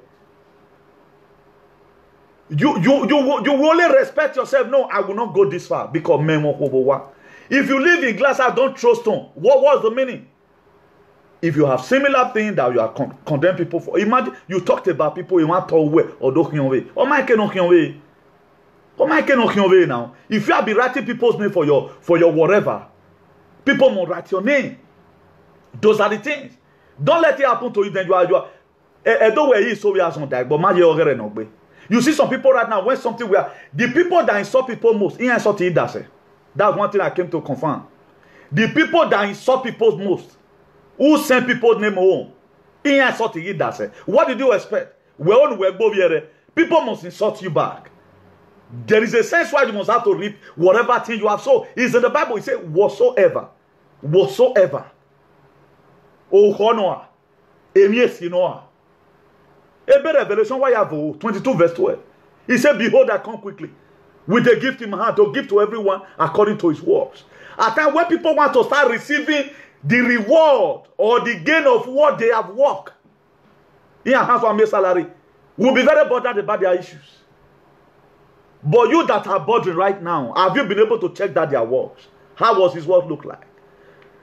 You only respect yourself. No, I will not go this far because men won't over. If you live in glass house, don't throw stone. What's the meaning? If you have similar things that you are condemn people for, imagine you talked about people you want to way or don't way. Or my cannot way. Or my cannot way now. If you have been writing people's name for your whatever, people will write your name. Those are the things. Don't let it happen to you. Then you are. Don't worry, so we are some die. But my no way. You see some people right now when something where the people that insult people most, in insult it that's one thing I came to confirm. The people that insult people most, who send people's name home, in insult it that's what did you expect? People must insult you back. There is a sense why you must have to reap whatever thing you have. So it's in the Bible. It says whatsoever. Oh honor. Emiesinoa. Ebe Revelation why have 22 verse 12. He said, behold, I come quickly with a gift in my hand to give to everyone according to his works. At times when people want to start receiving the reward or the gain of what they have worked, in hands on my salary, will be very bothered about their issues. But you that are bothering right now, have you been able to check that their works? How was his work look like?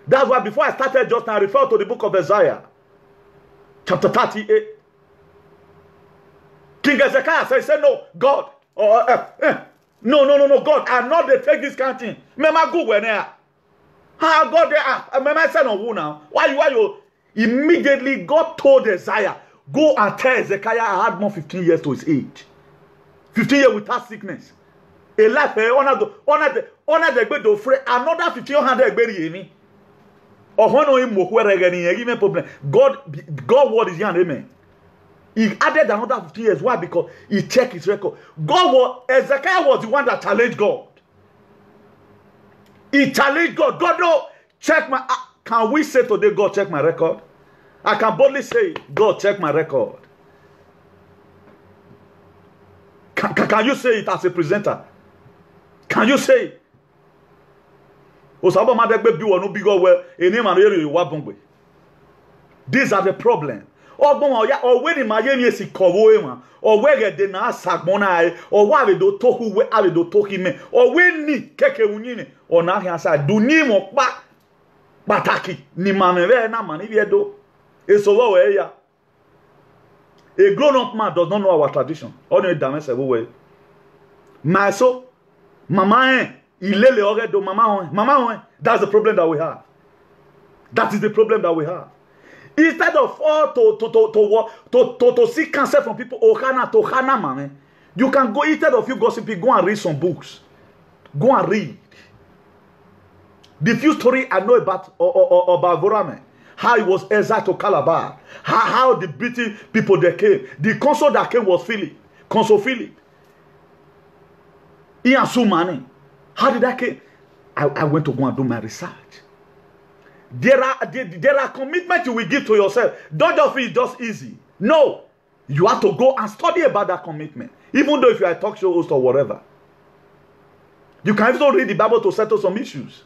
That's why before I started just now, I referred to the book of Isaiah, chapter 38. King Hezekiah said, no, God, no, God, I'm not they take this kind of thing. Mema go when there. How God there? Mema said no who now? Why you? Immediately God told Isaiah, go and tell Hezekiah I had more 15 years to his age. 15 years without sickness. A life honor the bed of another 1500 berry. Or honor him where again problem. God word is yan amen. He added another 15 years. Why? Because he checked his record. Hezekiah was the one that challenged God. He challenged God. God, no, check my. Can we say today, God, check my record? I can boldly say, God, check my record. Can you say it as a presenter? Can you say it? These are the problems. Or when in Miami is Kowoema, or where they na Sagmona, or why we do tohu where I do tohime, or when ni keke unini, or na hiasa, do ni mo ba bataki, ni mamere na mani viedo. It's over where ya. A grown up man does not know our tradition. Only damage everywhere. My so, mama, ilele already, mama, that's the problem that we have. That is the problem that we have. Instead of all to seek counsel from people, you can go, instead of you gossiping, go and read some books. Go and read. The few story I know about Vorame, how it was exiled to Calabar, how the British people that came, the consul that came was Philip, Consul Philip. Ian Sumani. How did that came? I went to go and do my research. There are commitments you will give to yourself. Don't just feel it's just easy. No. You have to go and study about that commitment. Even though if you are a talk show host or whatever. You can also read the Bible to settle some issues.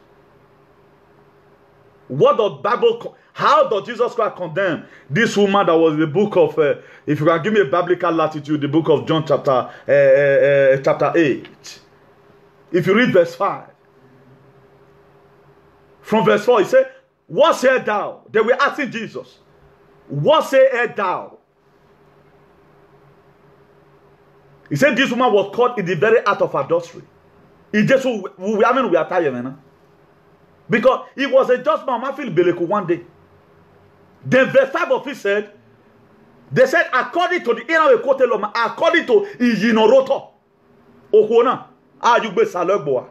What does Bible... How does Jesus Christ condemn this woman that was in the book of... if you can give me a biblical latitude, the book of John chapter 8. If you read verse 5. From verse 4, he said... What said thou? They were asking Jesus. What said thou? He said this woman was caught in the very act of adultery. He just we are tired, man. Because it was a just man, feel Beleku one day. Then verse 5 of it said, they said, according to the inner Koteloma, according to Ijinoroto, Okona, Ayugbe Salogboa.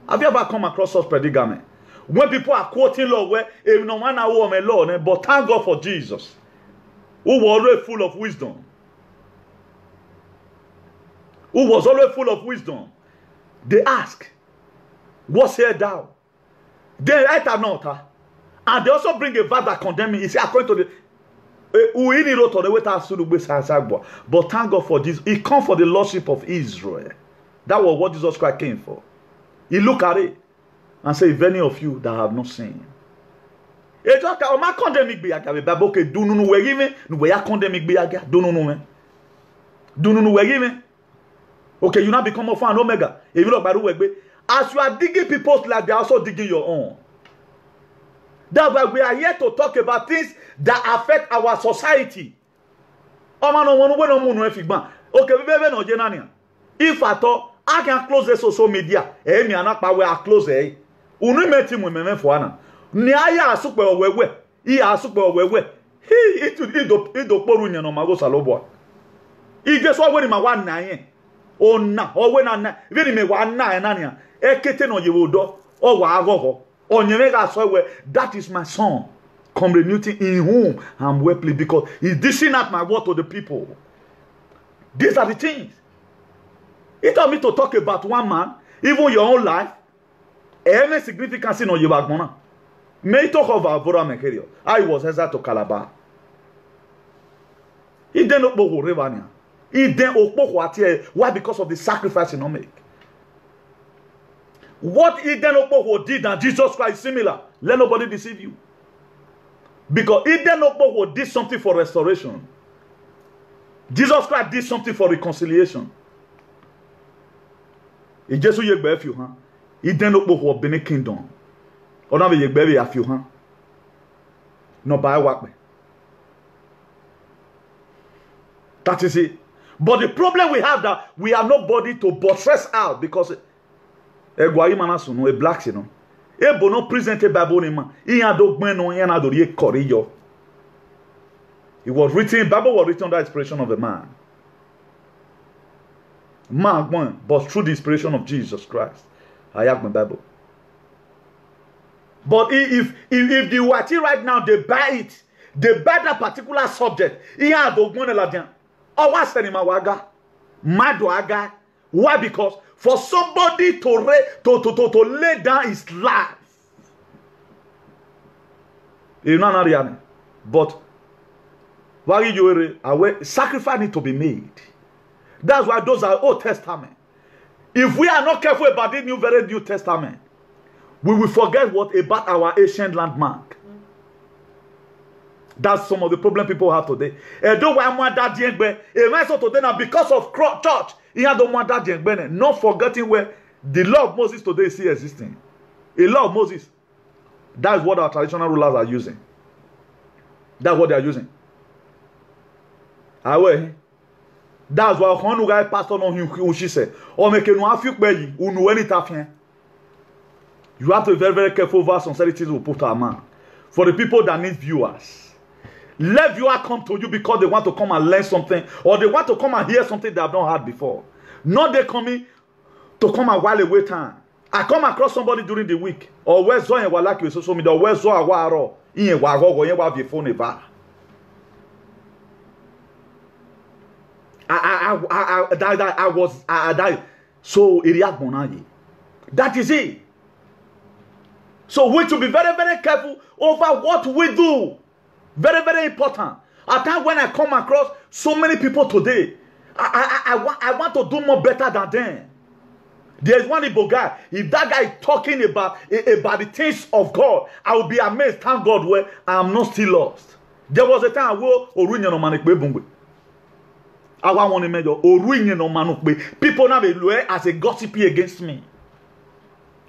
Have you ever come across such predicament? When people are quoting law, where no man a woman law, but thank God for Jesus, who was always full of wisdom. Who was always full of wisdom. They ask, what said thou? They write a note, and they also bring a verse that condemn me. He said, according to the but thank God for this. He come for the lordship of Israel. That was what Jesus Christ came for. He look at it and say, if any of you that have not seen. Et toi, quand on condamné biaga, mais baboko, nous nous wegime, nous voyons condamné biaga, nous nous wegime. Okay, you now become Alpha and Omega. If you look by the way, as you are digging people's life, they are also digging your own. That's why we are here to talk about things that affect our society. Okay, if at all, I can close the social media. Me and I close it. Unu meti mu meme fwana. Ni aya asukpe owewe. Iya asukpe owewe. Ido poru nyano mago salobo. Ige so we ni ma wa na yen. Ona owe na vini me wa na enania. Ekete no yewodo. O wa agogo. Onyeme ga so we. That is my son. Community in whom I'm well pleased, because he's dishing out my word to the people. These are the things. He told me to talk about one man, even your own life. Any significance in your backbone. May talk about Vora Mekerio. I was Heza to Calabar. He didn't know Revania. He didn't know why, because of the sacrifice he not make. What he didn't know did and Jesus Christ is similar. Let nobody deceive you. Because he didn't know did something for restoration. Jesus Christ did something for reconciliation. He just you if you he didn't know what be kingdom. Or not be baby if you no by what. That is it. But the problem we have that we have nobody to buttress out, because a blacks, you know. E bono presented Bible man. He had no corrijo. It was written, Bible was written under inspiration of a man. Man one, but through the inspiration of Jesus Christ. I have my Bible. But if the Wati right now they buy it, they buy that particular subject. He had no one. Oh, what's the name of Waga? Madwaga. Why? Because for somebody to lay down his life. You know, but why you sacrifice need to be made. That's why those are Old Testament. If we are not careful about the very New Testament, we will forget what about our ancient landmark. That's some of the problem people have today. Because of church, not forgetting where the law of Moses today is still existing. A law of Moses. That's what our traditional rulers are using. That's what they are using. That's why one guy pastor no who she said, "Oh, make no afiuk be you know any tafien." You have to be very, very careful over some certain things we put our man. For the people that need viewers, let viewers come to you because they want to come and learn something, or they want to come and hear something they have not heard before. Not they coming to come and while away time. I come across somebody during the week, or where's Zoe and like with social media, or where's Zoe Waro, in Wago, you have your phone ever. I died. So that is it. So we should be very, very careful over what we do. Very, very important. At times when I come across so many people today, I want to do more better than them. There's one Igbo guy. If that guy is talking about the things of God, I will be amazed. Thank God where I am not still lost. There was a time where people now be loyal as a gossipy against me.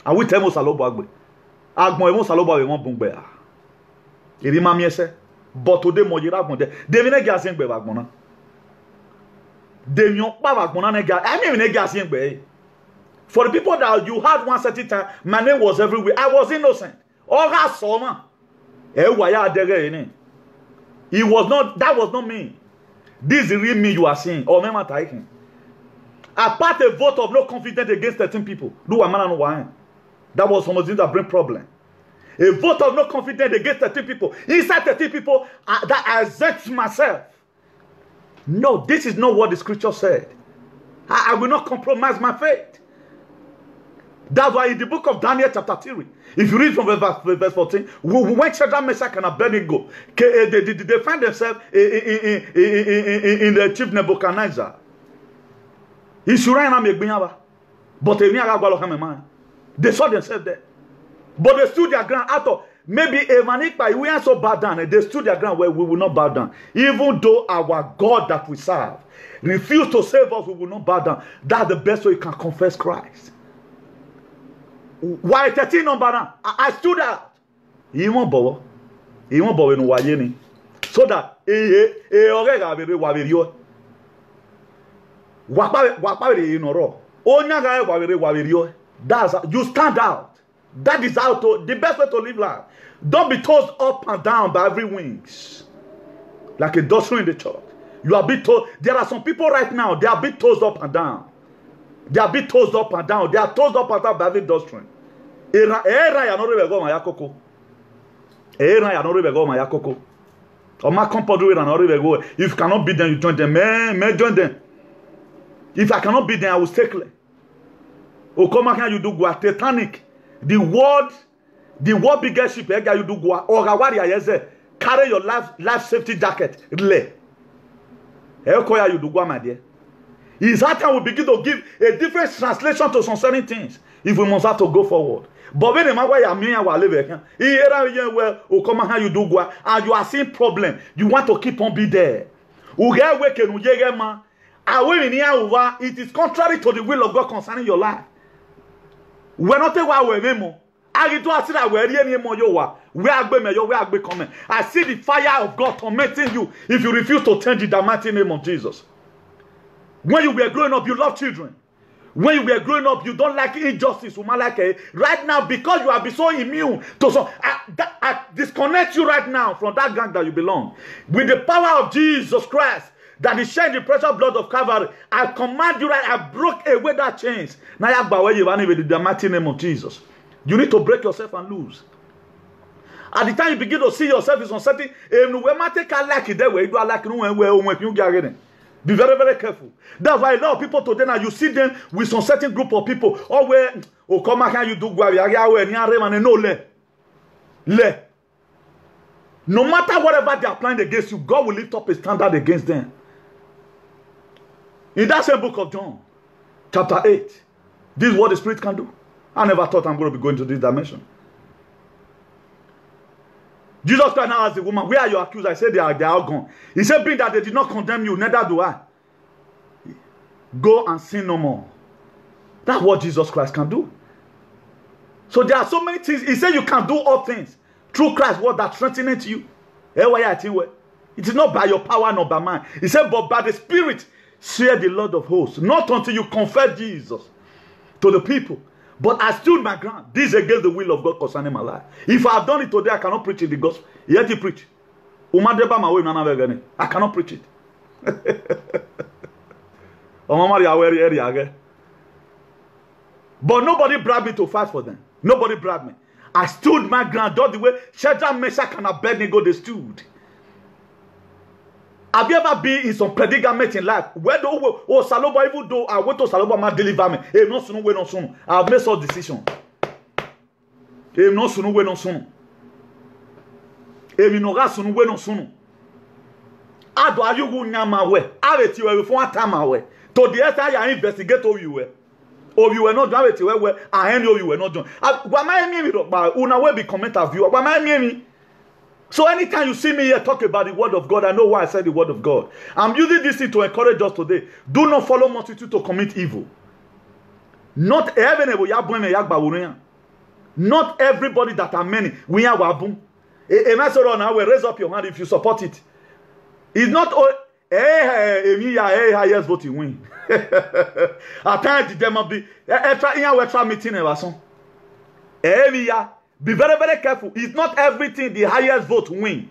And we tell them Salobo Agbo emo Salobo we won bungbe. Iri ma mi ese. But today mo yira gun de. De mi ne ga sin gbe bagbon na. De mi on pa bagbon na ne ga. I mean ne ga sin gbe. For the people that you had one certain time, my name was everywhere. I was innocent. Oga soma. E wa ya adere ni. It was not, that was not me. This is the real me you are seeing. Or remember taking. Apart a vote of no confidence against 13 people. Do a man and wine. That was some of the things that bring problem. A vote of no confidence against 13 people. Inside 13 people that I exempt myself. No, this is not what the scripture said. I will not compromise my faith. That's why in the book of Daniel chapter 3, if you read from verse 14, when Shadrach, Meshach, and Abednego, they find themselves in the chief Nebuchadnezzar. But they saw themselves there. But they stood their ground out of maybe Evanikpa, we are so bow down, and they stood their ground where we will not bow down. Even though our God that we serve refused to save us, we will not bow down. That's the best way you can confess Christ. Why 13 number now? I stood out. He won't bow in Wayeni. So that that's you stand out. That is how to the best way to live life. Don't be tossed up and down by every wings like a doctrine in the church. You are being told. There are some people right now, they are being tossed up and down. They are being tossed up and down. They are tossed up and down by every doctrine. If you cannot beat them, you join them. Man, join them. If I cannot beat them, I will stay clear. Oh, come can you do go Titanic? The world biggest ship. You do go or carry your life safety jacket. You do go, my dear. It's that time we begin to give a different translation to some certain things. If we must have to go forward. But when the man you do go and you are seeing problem, you want to keep on be there. It is contrary to the will of God concerning your life. We're not I see the fire of God tormenting you if you refuse to change in the mighty name of Jesus. When you were growing up, you love children. When you were growing up, you don't like injustice. Right now, because you have been so immune to some, I disconnect you right now from that gang that you belong. With the power of Jesus Christ, that is shed the precious blood of Calvary, I command you right, I broke away that chains. Now you have the mighty name of Jesus. You need to break yourself and lose. At the time you begin to see yourself is uncertain, be very, very careful. That's why a lot of people today now you see them with some certain group of people. Oh, where oh come can you do no matter whatever they are planning against you, God will lift up a standard against them. In that same book of John, chapter 8, this is what the Spirit can do. I never thought I'm going to be going to this dimension. Jesus Christ now asked the woman, where are your accusers? I said they are gone. He said, being that they did not condemn you, neither do I. Go and sin no more. That's what Jesus Christ can do. So there are so many things. He said you can do all things through Christ, what that strengthens you. It is not by your power nor by mine. He said, but by the Spirit, share the Lord of hosts. Not until you confess Jesus to the people. But I stood my ground. This is against the will of God concerning my life. If I have done it today, I cannot preach in the gospel. Yet you preach. I cannot preach it. But nobody bribed me to fight for them. Nobody bribed me. I stood my ground. That's the way Shadrach, Meshach, and Abednego they stood. Have you ever been in some predicament in life? Where do Saloba, even though I went to Saloba, man deliver me. No sooner, we no sooner. I have made such decision. No sooner, we no sooner. No sooner, we no sooner. Ado ayugu nyama we. Aveti we before time away. To the extent I investigate all you were. Or you were not done with where I hand you were not done. Why my me but una will be comment of you. Why my me? So anytime you see me here talk about the word of God, I know why I said the word of God. I'm using this thing to encourage us today. Do not follow multitude to commit evil. Not everybody that are many. We are wabum. Now will raise up your hand if you support it. It's not all highest voting win. At times there must be extra meeting be very, very careful. It's not everything the highest vote win.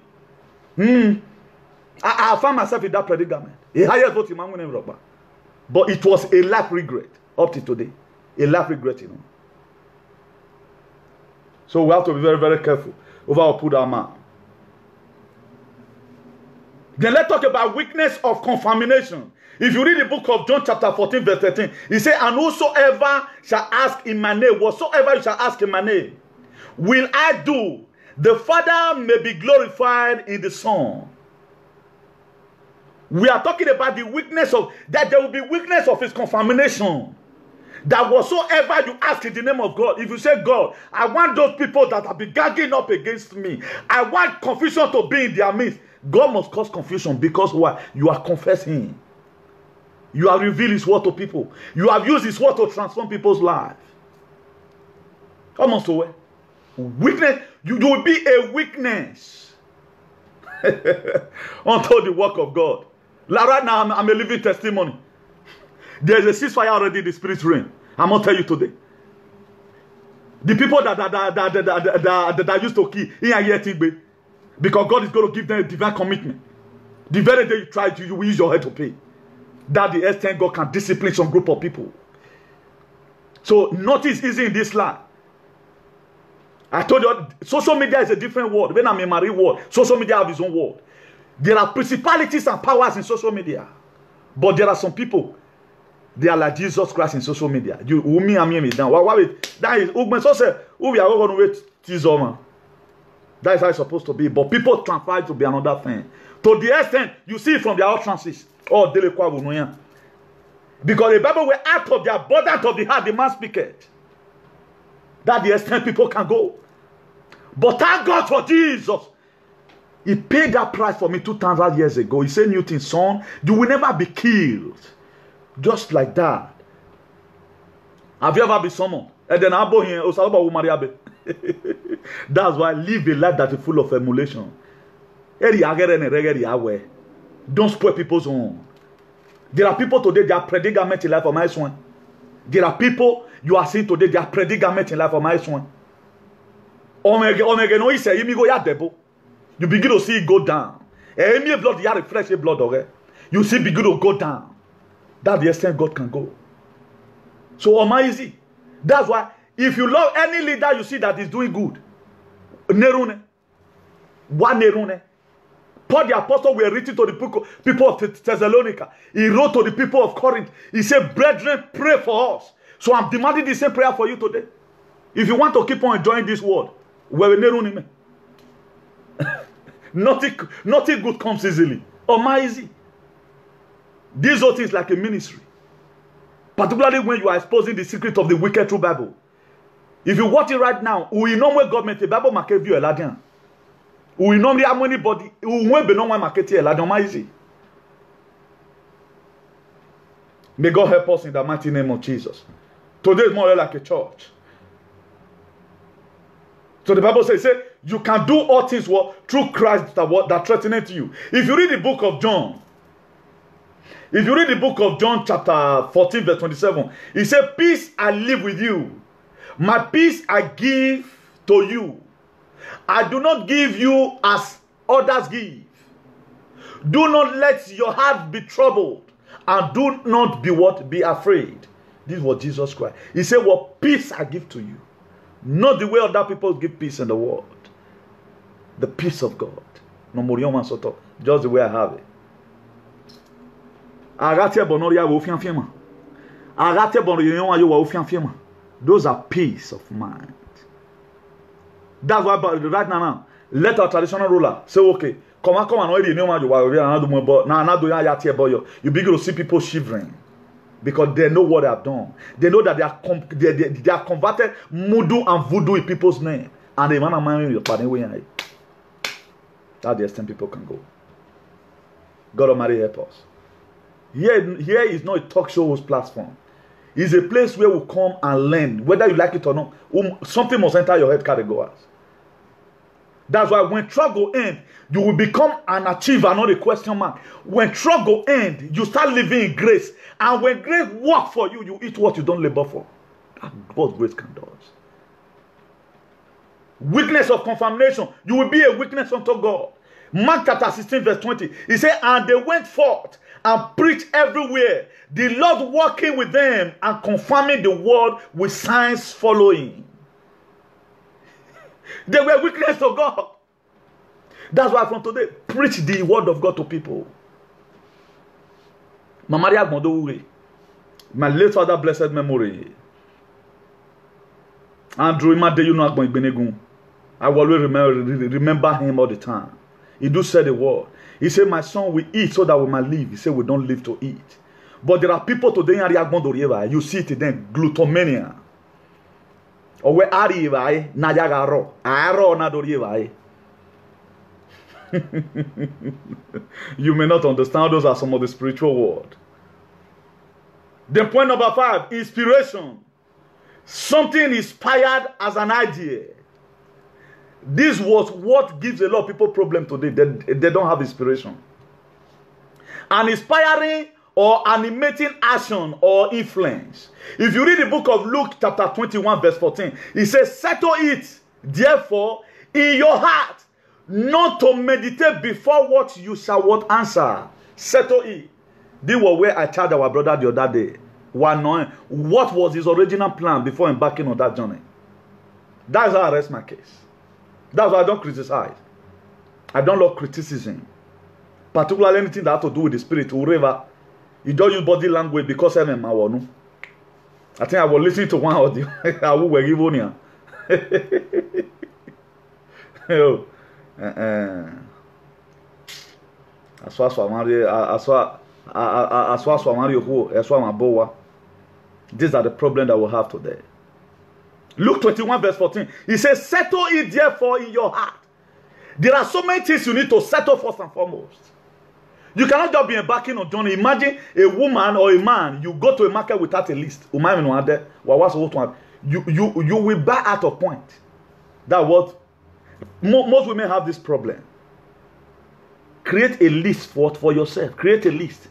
I found myself in that predicament. The highest vote in my name, but it was a life regret up to today. A life regret, you know. So we have to be very, very careful over our put our mouth. Then let's talk about weakness of contamination. If you read the book of John chapter 14 verse 13, he said, and whosoever shall ask in my name, whatsoever you shall ask in my name, will I do, the Father may be glorified in the Son. We are talking about the weakness of, that there will be weakness of his contamination. That whatsoever you ask in the name of God, if you say, God, I want those people that have been gagging up against me, I want confusion to be in their midst. God must cause confusion because why? You are confessing. You have revealed his word to people. You have used his word to transform people's lives. Almost away. Weakness, you will be a weakness unto the work of God. Like right now, I'm a living testimony. There's a ceasefire already in the spirit realm. I'm going to tell you today. The people that used to kill, because God is going to give them a divine commitment. The very day you try to, you will use your head to pay. That the extent God can discipline some group of people. So notice easy in this land. I told you, social media is a different world. When I'm in married world, social media have its own world. There are principalities and powers in social media. But there are some people, they are like Jesus Christ in social media. You me and me down. That is we are going to wait teaser, man. That is how it's supposed to be. But people transfer it to be another thing. To the extent you see it from their utterances. Oh, because the Bible will out of the abundance of the heart, the man speaketh. That's the extent people can go. But thank God for Jesus. He paid that price for me 2,000 years ago. He said, Newton, son, you will never be killed. Just like that. Have you ever been someone? And then I here, that's why live a life that is full of emulation. Don't spoil people's own. There are people today, they are predicament in life of my son. There are people you are seeing today, they are predicament in life of my son. You begin to see it go down. You see begin to go down. That's the extent God can go. So amazing. That's why if you love any leader you see that is doing good, Nerune. One Nerune. Paul the apostle were written to the people of Thessalonica. He wrote to the people of Corinth. He said, brethren, pray for us. So I'm demanding the same prayer for you today. If you want to keep on enjoying this world, nothing good comes easily. Amazing. These are things like a ministry. Particularly when you are exposing the secret of the wicked through Bible. If you watch it right now, we know where government the Bible market view a ladian. We normally have anybody who will be no one market here. May God help us in the mighty name of Jesus. Today is more like a church. So the Bible says, you can do all things through Christ that threateneth you. If you read the book of John, chapter 14, verse 27, he said, peace I live with you. My peace I give to you. I do not give you as others give. Do not let your heart be troubled. And do not be what? Be afraid. This was Jesus Christ. He said, what peace I give to you. Not the way other people give peace in the world. The peace of God. Just the way I have it. Those are peace of mind. That's why right now, let our traditional ruler say, okay, come and you begin to see people shivering. Because they know what they have done. They know that they are converted mudu and voodoo in people's name. And they want to marry you. That's the extent people can go. God Almighty help us. Here is not a talk show platform. It's a place where we come and learn. Whether you like it or not, something must enter your head categories. That's why when trouble ends, you will become an achiever, not a question mark. When trouble ends, you start living in grace. And when grace works for you, you eat what you don't labor for. That's what grace can do. Weakness of confirmation. You will be a witness unto God. Mark chapter 16 verse 20. He said, and they went forth and preached everywhere. The Lord working with them and confirming the word with signs following. They were witness to God. That's why from today, preach the word of God to people. My late father, blessed memory. Andrew Imadeyu, I will always remember him all the time. He do say the word. He said, my son, we eat so that we might live. He said, we don't live to eat. But there are people today in you see it then glutomania. Or where are you? Nayagaro. Aro nadorieva. You may not understand, those are some of the spiritual words. Then point number 5, inspiration. Something inspired as an idea. This was what gives a lot of people problem today. They don't have inspiration. An inspiring or animating action or influence. If you read the book of Luke chapter 21 verse 14, it says, settle it therefore in your heart, not to meditate before what you shall what answer. Settle it. This was where I charged our brother the other day. What was his original plan before embarking on that journey? That's how I rest my case. That's why I don't criticize. I don't love criticism. Particularly anything that has to do with the spirit, whatever. You don't use body language because I'm a mawanu. I think I was listening to one audio. I will wear Givonia. These are the problems that we have today. Luke 21 verse 14. He says, settle it therefore in your heart. There are so many things you need to settle first and foremost. You cannot just be embarking on journey. Imagine a woman or a man, you go to a market without a list. You will buy out of point. That's what most women have this problem. Create a list for yourself. Create a list.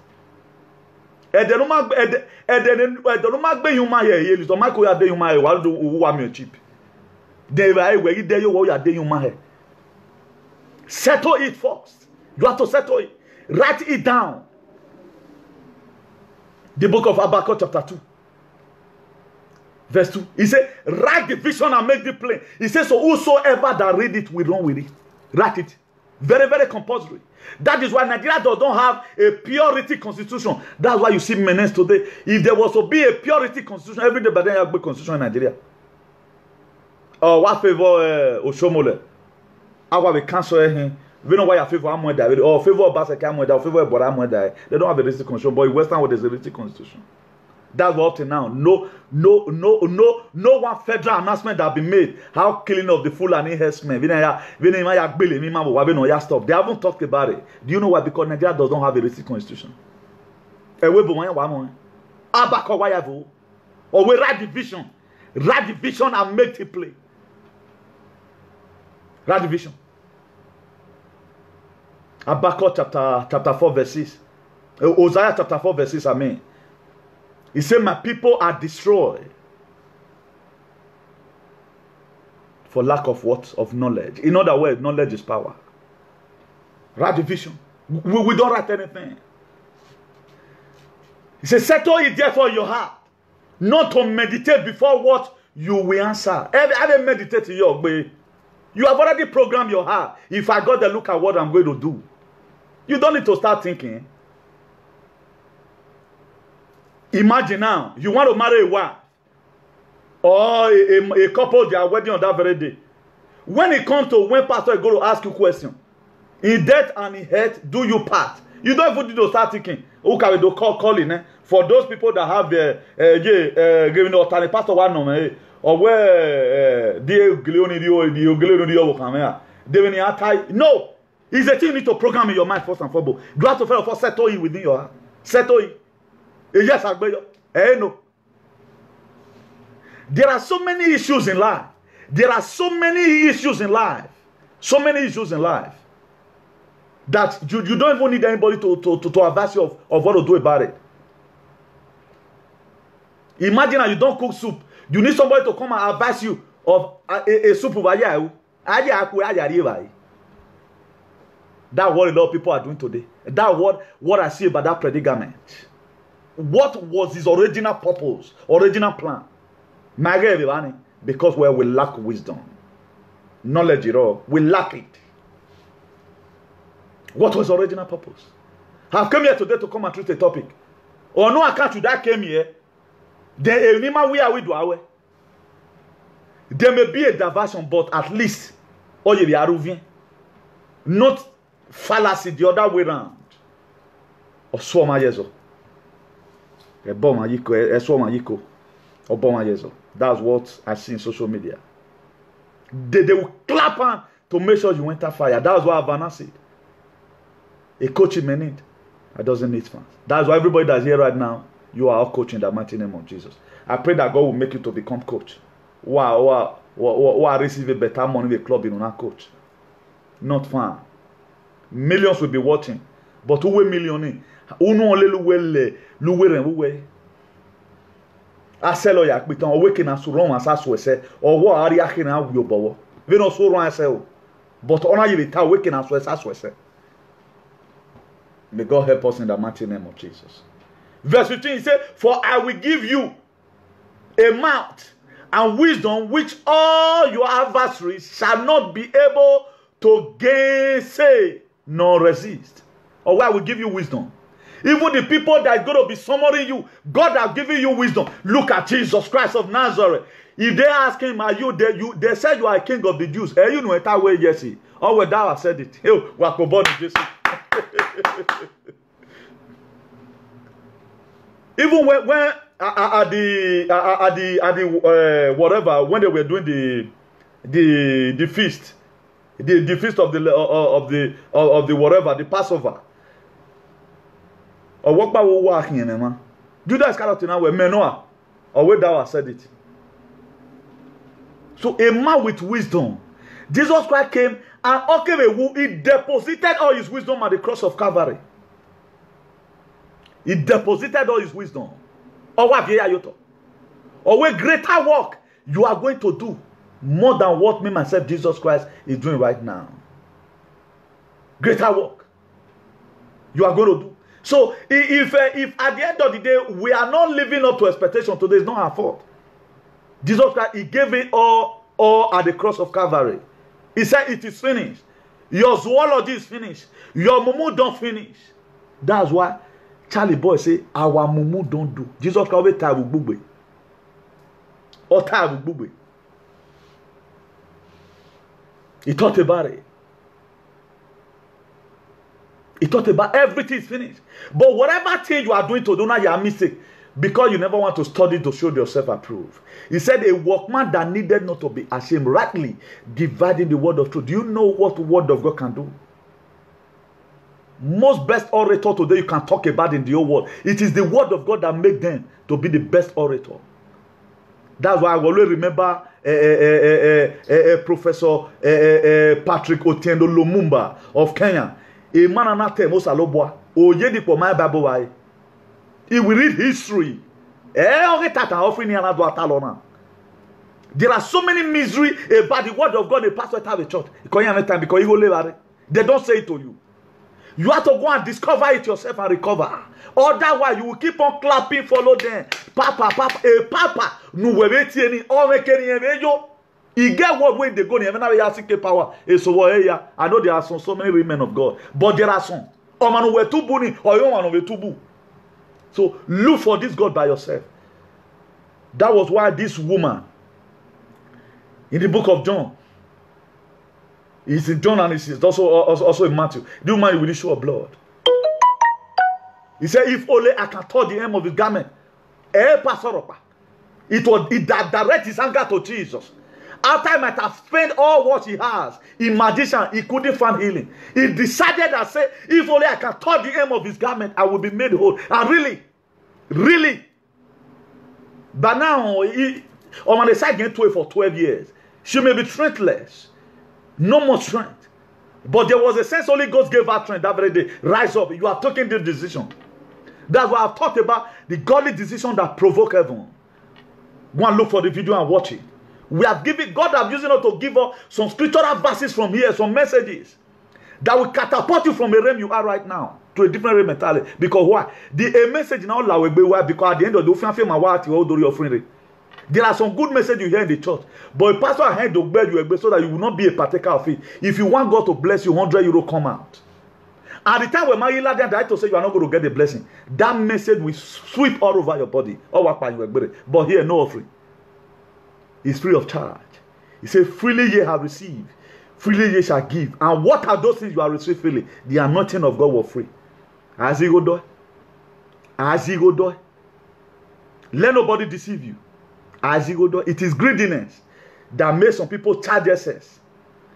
Settle it first. You have to settle it. Write it down. The book of Habakkuk chapter 2. Verse 2. He said, write the vision and make it plain. He says, so whosoever that read it will run with it. Write it. Very, very compulsory. That is why Nigeria don't have a purity constitution. That's why you see menace today. If there was to be a purity constitution, every day by then you have a constitution in Nigeria. What favor Oshomole? How we cancel him? We know why you favor Amweda or favor Basaka Amweda or favor Bora Amweda. They don't have a realistic constitution, but in Western world there's a realistic constitution. That's what up to now. No one federal announcement that have been made. How killing of the Fulani herdsmen. They haven't talked about it. Do you know why? Because Nigeria does not have a realistic constitution. Or we write the vision. Write the vision and make it play. Write the vision. Habakkuk chapter 4 verse 6. Hosea chapter 4 verse 6, amen. He said, my people are destroyed for lack of what? Of knowledge. In other words, knowledge is power. Write the vision. We don't write anything. He said, settle it therefore in your heart, not to meditate before what you will answer. Have meditate in your way. You have already programmed your heart. If I got to look at what I'm going to do, you don't need to start thinking. Imagine now, you want to marry a wife or a couple, they are wedding on that very day. When it comes to when pastor is going to ask you a question, in death and in health, do you part? You don't even need to start thinking. Who can we do calling? For those people that have giving the pastor one number, or where no, it's a thing you need to program in your mind first and foremost. You have to first settle it within your heart. Settle it. Yes, no. There are so many issues in life. There are so many issues in life. So many issues in life that you don't even need anybody to advise you of what to do about it. Imagine that you don't cook soup. You need somebody to come and advise you of a soup. That's what a lot of people are doing today. That's what I see about that predicament. What was his original purpose, original plan? Because we lack wisdom, knowledge at all. We lack it. What was original purpose? I've come here today to come and treat a topic. Or no account to that came here. There may be a diversion, but at least not fallacy the other way around. Or swama yezo. That's what I see in social media. They will clap on to make sure you enter fire. That's what Havana said. A coach may need. It doesn't need fans. That's why everybody that's here right now, you are all coaching in the mighty name of Jesus. I pray that God will make you to become coach. Wow, receive a better money in the club in a coach. Not fan. Millions will be watching. But who will million? Who know only Luwe. I sell or yak bitan awaken as wrong as I say, or what are yakin out your bow. We not so wrong as well. But honor you with awaken as well as say. May God help us in the mighty name of Jesus. Verse 15 he said, for I will give you a mouth and wisdom which all your adversaries shall not be able to gainsay nor resist. Or I will give you wisdom. Even the people that are going to be summoning you, God has given you wisdom. Look at Jesus Christ of Nazareth. If they ask him, are you there? They said you are a king of the Jews. You know it that way, yes. Or whether I said it. Even when at the whatever, when they were doing the feast, the feast of the whatever, the Passover. Or what about working in man? Judas cannot now where Menoah or where thou said it. So a man with wisdom. Jesus Christ came and he deposited all his wisdom at the cross of Calvary. He deposited all his wisdom. Or what greater work you are going to do more than what me myself Jesus Christ is doing right now. Greater work you are going to do. So if at the end of the day we are not living up to expectation, today is not our fault. Jesus Christ, he gave it all at the cross of Calvary. He said it is finished. Your zoology is finished. Your mumu don't finish. That's why Charlie Boy say our mumu don't do. Jesus Christ will tell you or tell you. He thought about it. He thought about everything is finished. But whatever thing you are doing to do now, you are mistake. Because you never want to study to show yourself approved. He said a workman that needed not to be ashamed, rightly dividing the word of truth. Do you know what the word of God can do? Most best orator today you can talk about in the whole world. It is the word of God that makes them to be the best orator. That's why I always remember Professor Patrick Otieno Lumumba of Kenya. A man anate mosalobwa o yedi po my Bible. He will read history. There are so many misery about the word of God. The pastor have a church because they don't say it to you. You have to go and discover it yourself and recover. Otherwise, you will keep on clapping, follow them. Papa, papa, no we any all he get what way they go in heaven. Power. I know there are so many women of God, but there are some. So look for this God by yourself. That was why this woman in the book of John, it's in John and it's also in Matthew. The woman with the issue of blood. He said, if only I can touch the hem of his garment, it direct his anger to Jesus. After he might have spent all what he has in magician, he couldn't find healing. He decided and said, if only I can touch the hem of his garment, I will be made whole. And really. But now, on the side getting 12 for 12 years, she may be strengthless. No more strength. But there was a sense only God gave her strength that very day. Rise up. You are taking the decision. That's why I've talked about the godly decision that provoke heaven. Go and look for the video and watch it. We have given, God have used it to give us some scriptural verses from here, some messages that will catapult you from a realm you are right now to a different realm entirely. Because why? The message now why? Because at the end of the offering, there are some good messages you hear in the church, but a pastor hand to bear you so that you will not be a partaker of it. If you want God to bless you, €100 come out. At the time when Marila died to say you are not going to get the blessing, that message will sweep all over your body. But here, no offering. It's free of charge. He said, freely ye have received, freely ye shall give. And what are those things you are receiving freely? The anointing of God was free. As he go do, Let nobody deceive you. As you go, it is greediness that makes some people charge excess.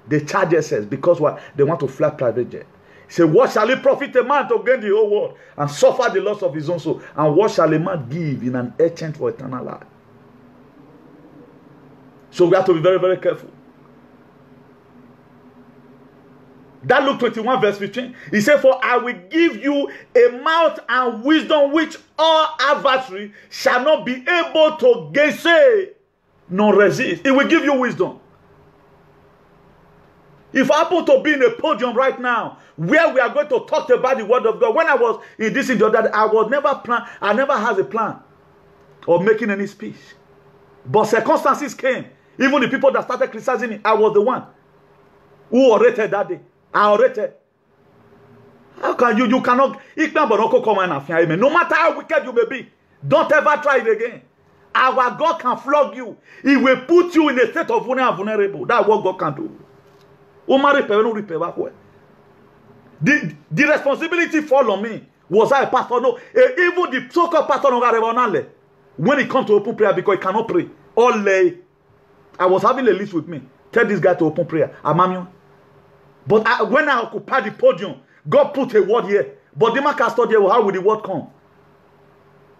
They charge excess because what? They want to fly private jet. Say, what shall it profit a man to gain the whole world and suffer the loss of his own soul? And what shall a man give in an exchange for eternal life? So we have to be very, very careful. That Luke 21 verse 15. He said, for I will give you a mouth and wisdom which all adversary shall not be able to gainsay nor resist. It will give you wisdom. If I happen to be in a podium right now where we are going to talk about the word of God, when I was in this in the other day, I never had a plan of making any speech. But circumstances came. Even the people that started criticizing me, I was the one who orated that day. I orated. How can you cannot, no matter how wicked you may be, don't ever try it again. Our God can flog you. He will put you in a state of vulnerable. That's what God can do. The responsibility fall on me. Was I a pastor? No. Even the so-called pastor, when it comes to open prayer, because he cannot pray. Only I was having a list with me. Tell this guy to open prayer. But when I occupy the podium, God put a word here. But the man can study, how will the word come?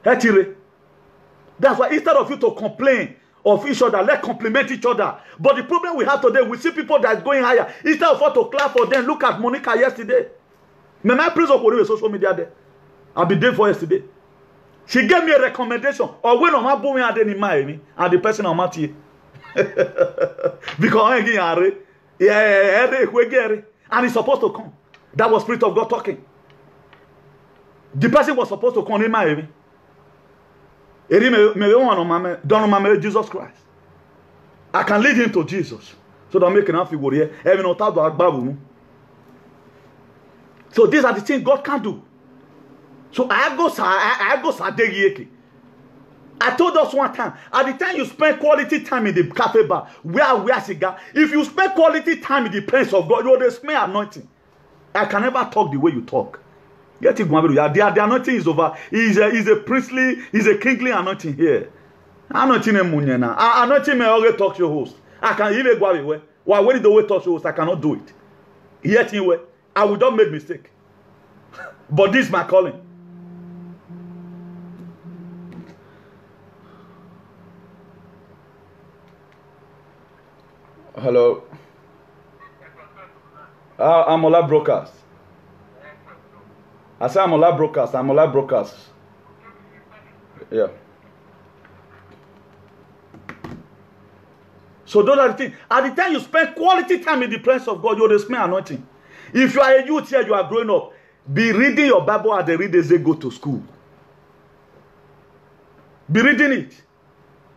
That's why instead of you to complain of each other, let's compliment each other. But the problem we have today, we see people that is going higher. Instead of us to clap for them, look at Monica yesterday. My praise of social media there. I've been there for yesterday. She gave me a recommendation. Or when I'm booming at any mind, and the person I'm at here. Because I'm getting and he's supposed to come. That was Spirit of God talking. The person was supposed to come in my area. Jesus Christ. I can lead him to Jesus. So don't make an figure here. So these are the things God can do. So I go I told us one time, at the time you spend quality time in the cafe bar, where cigar, if you spend quality time in the presence of God, you will smell anointing. I can never talk the way you talk. Get it, the anointing is over. Is a priestly, is a kingly anointing here. Anointing anointing may always talk to your host. I can even go away. Why when the way talk to your host, I cannot do it. Yet anyway, I will not make mistake. But this is my calling. Hello. I'm Ola Broadcast. I say I'm Ola Broadcast. I'm Ola Broadcast. Yeah. So those are the things. At the time you spend quality time in the presence of God, you will smell anointing. If you are a youth here, you are growing up, be reading your Bible as they read as they go to school. Be reading it.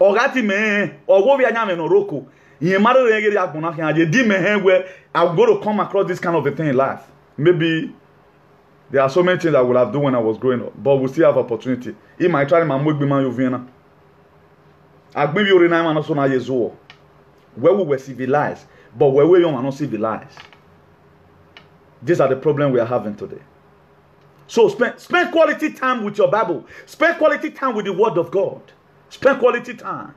Ogati me, ogo vi anyame no roko. I'm going to come across this kind of a thing in life. Maybe there are so many things I would have done when I was growing up, but we still have opportunity. In my try my where we were civilized, but where we are not civilized. These are the problems we are having today. So spend quality time with your Bible. Spend quality time with the Word of God. Spend quality time.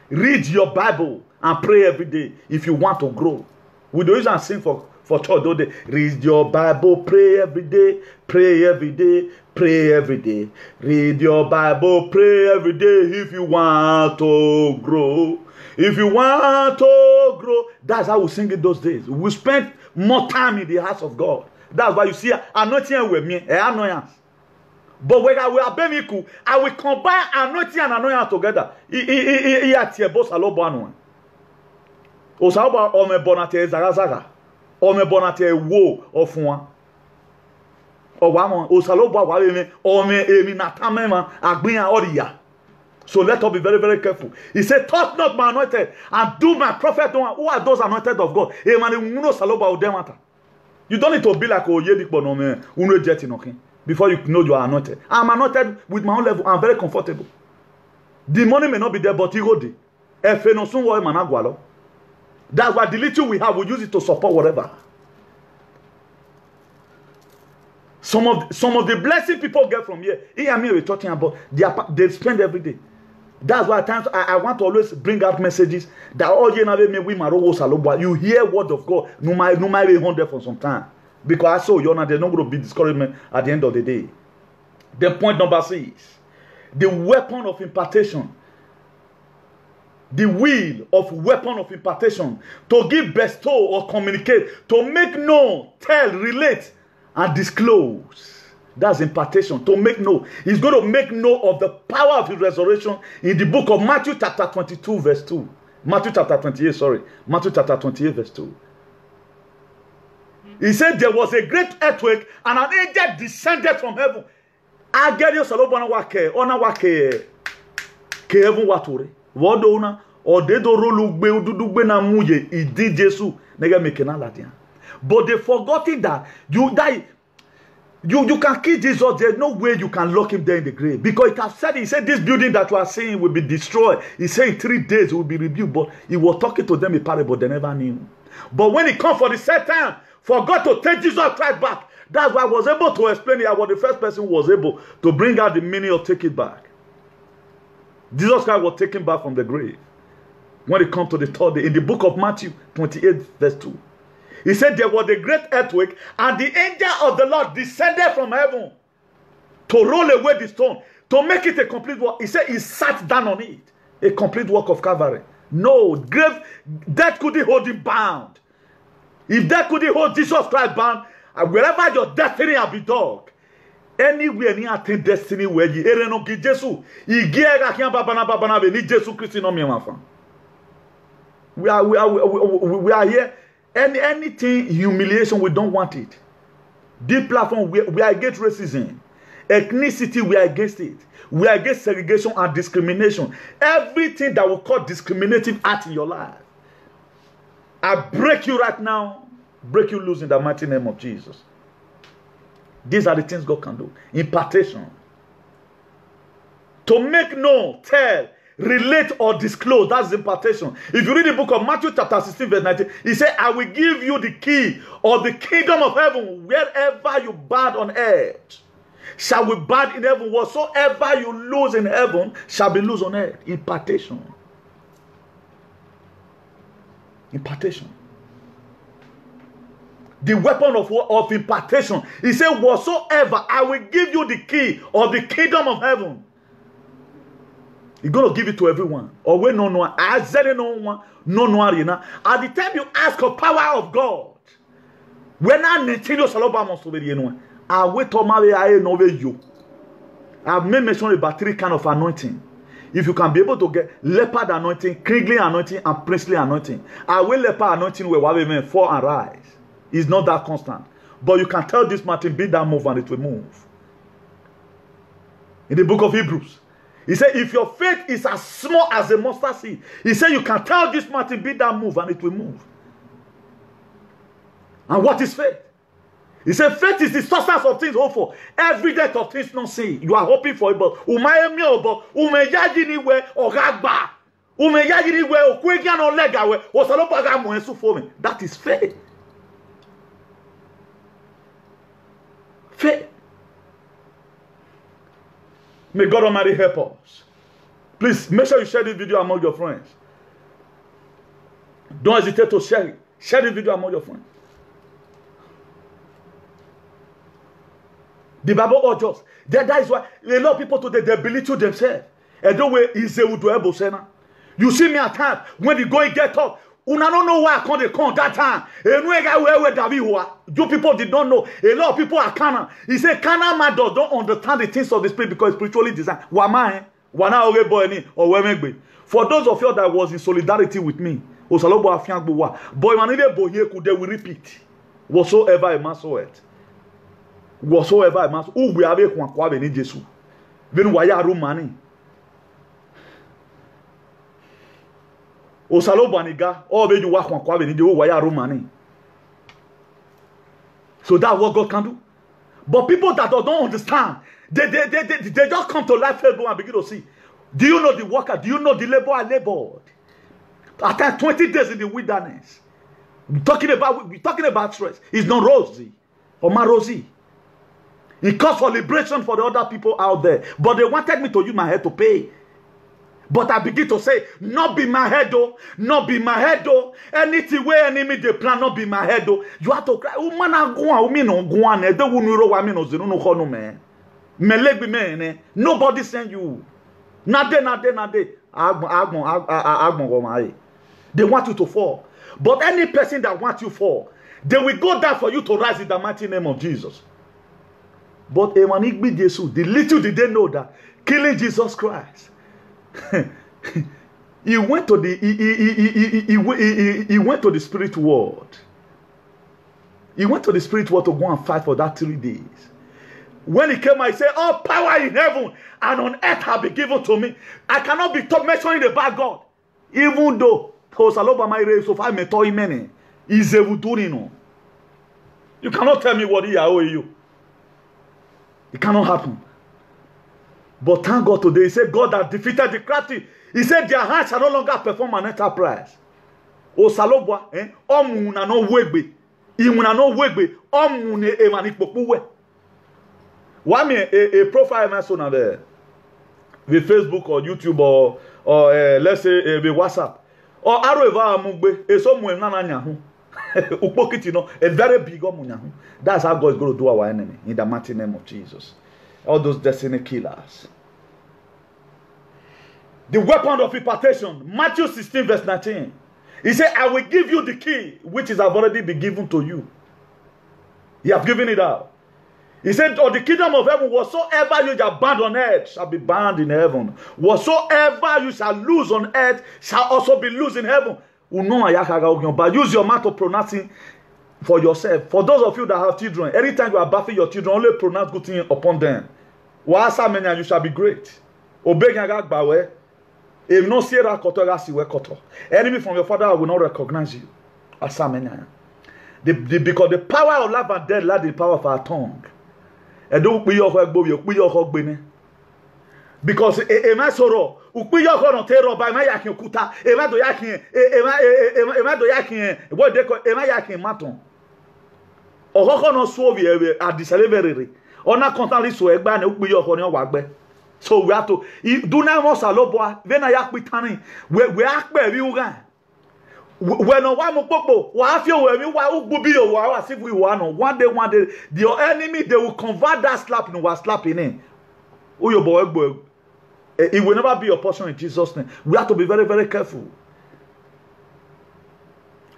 Read your Bible and pray every day if you want to grow. We don't even sing for church, don't they? Read your Bible, pray every day, pray every day, pray every day. Read your Bible, pray every day if you want to grow. If you want to grow. That's how we sing it those days. We spend more time in the house of God. That's why you see, anointing with me, annoyance. But when I will combine anointing and annoyance together. Osaba ome bonate zagazaga. Ome bonate wo ofun. Owamo osalobo wa eme ome emi natamema agbiyan oriya. So let us be very, very careful. He said, touch not my anointed and do my prophet. Who are those anointed of God? You don't need to be like before you know you are anointed. I'm anointed with my own level. I'm very comfortable. The money may not be there, but you go there. That's why the little we have, we use it to support whatever. Some of the blessing people get from here, we're talking about, they spend every day. That's why at times I want to always bring out messages that all you know we you hear word of God no matter 100 for some time. Because I saw you know there's not going to be discouragement at the end of the day. Then point number 6. The weapon of impartation. The will of weapon of impartation. To give, bestow, or communicate. To make known, tell, relate, and disclose. That's impartation. To make known. He's going to make known of the power of his resurrection in the book of Matthew chapter 22 verse 2. Matthew chapter 28, sorry. Matthew chapter 28 verse 2. He said there was a great earthquake and an angel descended from heaven. Agerio salobana wake, ona wake, ke heaven watore. Wodo una, odedo rolu gbe ududugbe na muje, idi Jesu, nega mekena ladia. But they forgotten that you die. You can kill Jesus. There's no way you can lock him there in the grave. Because it has said, he said this building that you are seeing will be destroyed. He said in 3 days it will be rebuilt. But he was talking to them in parable. They never knew. But when it comes for the set time, for God to take Jesus Christ back, that's why I was able to explain it. I was the first person who was able to bring out the meaning of take it back. Jesus Christ was taken back from the grave. When it comes to the 3rd day, in the book of Matthew 28 verse 2. He said there was a great earthquake and the angel of the Lord descended from heaven to roll away the stone, to make it a complete work. He said he sat down on it. A complete work of Calvary. No, grave, death couldn't hold him bound. If death couldn't hold Jesus Christ bound, wherever your destiny has been dug, anywhere near attain destiny where you ere no gi Jesus, he giega kian babana be ni Jesus Christ no me mafa. We are here. Anything humiliation, we don't want it. This platform, we are against racism. Ethnicity, we are against it. We are against segregation and discrimination. Everything that will cause discriminative act in your life. I break you right now. Break you loose in the mighty name of Jesus. These are the things God can do. Impartation. To make known, tell, relate or disclose. That's impartation. If you read the book of Matthew chapter 16 verse 19, he said, I will give you the key of the kingdom of heaven. Wherever you bind on earth shall be bound in heaven. Whatsoever you lose in heaven shall be loose on earth. Impartation. Impartation. The weapon of impartation. He said, whatsoever, I will give you the key of the kingdom of heaven. He's going to give it to everyone. Or when no one, at the time you ask for power of God, when I need to saloba must be anyone. I wait to marry I know you. I've made mention about 3 kinds of anointing. If you can be able to get leopard anointing, kingly anointing, and priestly anointing. I will leopard anointing where one men fall and rise. It's not that constant. But you can tell this mountain, be that move, and it will move. In the book of Hebrews, he said, if your faith is as small as a mustard seed, he said, you can tell this mountain, be that move, and it will move. And what is faith? He said, faith is the substance of things hoped for, evidence of things not seen. You are hoping for it, but that is faith. Faith. May God Almighty help us. Please make sure you share this video among your friends. Don't hesitate to share it. Share this video among your friends. The Bible urges us. That is why a lot of people today they belittle themselves. And the way is you see me at times when the going get up. Una don't know why I can't come that time. You people did not know. A lot of people are carnal. He said, carnal man don't understand the things of the spirit because it's spiritually designed. For those of you that was in solidarity with me, boy, they will repeat. Whatsoever a man saw it. Whatsoever a man saw it. We have a kwa in Jesus. Then why are you money? Osaloba all you work on Romani. So that's what God can do. But people that don't understand, they just come to life and begin to see. Do you know the worker? Do you know the labor I labored? After 20 days in the wilderness. We're talking about stress. It's not rosy or my rosy. It calls for liberation for the other people out there. But they wanted me to use my head to pay. But I begin to say, not be my head, though. Not be my head, though. Anything where enemy they plan, not be my head, though. You have to cry. Nobody send you. Nade. They want you to fall. But any person that wants you to fall, they will go down for you to rise in the mighty name of Jesus. But the little did they know that killing Jesus Christ, he went to the he went to the spirit world. He went to the spirit world to go and fight for that 3 days. When he came, I said, all power in heaven and on earth have been given to me. I cannot be mentioning about God. Even though you cannot tell me what he owe you. It cannot happen. But thank God today, he said, God has defeated the crafty. He said, their hands shall no longer perform an enterprise. O salobwa, omuna no wegbe. Imuna no wegbe. Omune emanipokwe. Why me a profile person on there? With Facebook or YouTube or let's say with WhatsApp. Or arova mugbe. E so mu nana nyahu. Upokiti no a very big omunyahu. That's how God is going to do our enemy in the mighty name of Jesus. All those destiny killers. The weapon of impartation, Matthew 16 verse 19. He said, I will give you the key, which has already been given to you. He has given it out. He said, oh, the kingdom of heaven, whatsoever you shall bind on earth shall be bound in heaven. Whatsoever you shall lose on earth shall also be loose in heaven. But use your mouth to pronounce it for yourself. For those of you that have children, anytime you are bathing your children, only pronounce good things upon them. You shall be great. Obey Gagbawe. If no see enemy from your father will not recognize you. Because the power of life and death lies in the power of our tongue. Because a masoro, Ukuyo no tero by my yakin kuta, Emado yakin, Emado yakin, what they call Emayakin maton. Or no swovi at the celebrity. Or not constantly so a ban Ukuyo on your wagbe. So we have to do now more saloboa, then I yak with tanning. We act by you guy. When a one popo, what you will be as if we want one day, your enemy they will convert that slapping was slapping in. Oh, your boy. It will never be your portion in Jesus' name. We have to be very, very careful.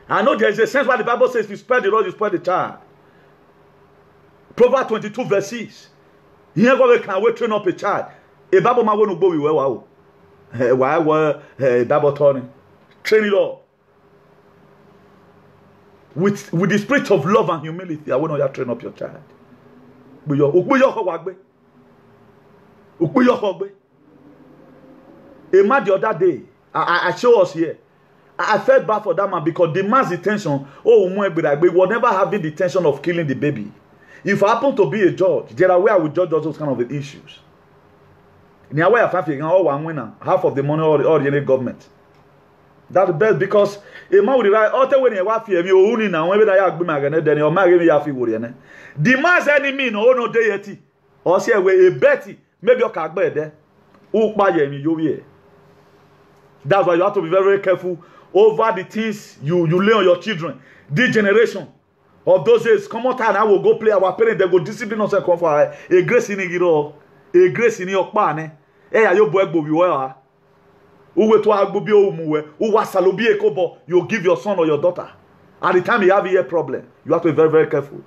I know there is a sense why the Bible says, if you spare the rod, you spare the child. Proverbs 22 verse 6. Here God can wait train up a child. A Bible man won't go well. Why were Bible turning? Train it up. With the spirit of love and humility, I want to train up your child. A man the other day, I show us here. I felt bad for that man because the man's intention, we were never having the intention of killing the baby. If I happen to be a judge, there are where I will judge those kind of issues. Half of the money or the government. That's the best because a man will write, the man's enemy no deity. Or say a Betty, maybe your car there. That's why you have to be very, very careful over the things you lay on your children. This generation of those days, come on, time I will go play our parents, they go discipline us and come for a grace in it all, a grace in your pan. You give your son or your daughter. At the time you have a ear problem, you have to be very, very careful.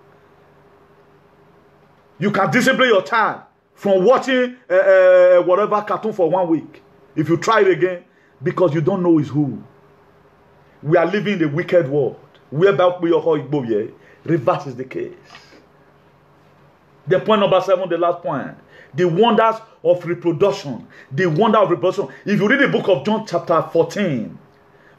You can discipline your child from watching whatever cartoon for 1 week. If you try it again, because you don't know is who. We are living in a wicked world. Reverse is the case. The point number 7, the last point. The wonders of reproduction. The wonder of reproduction. If you read the book of John chapter 14,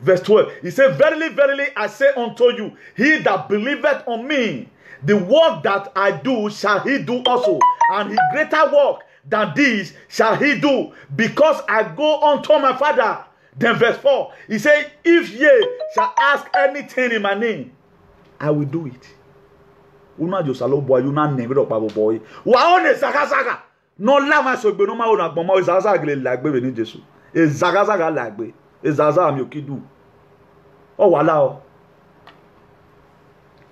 verse 12, he said, verily, verily, I say unto you, he that believeth on me, the work that I do shall he do also, and his greater work than this shall he do, because I go unto my Father. Then verse 4, he said, if ye shall ask anything in my name, I will do it. Una jo salo boy, una name ro pa boy. Wa one saka saka. No lama so gbe no ma ona gbon mo saka gele la gbe ni Jesu. Ezagazaga lagbe. Ezaza amyokidu. Oh, wow.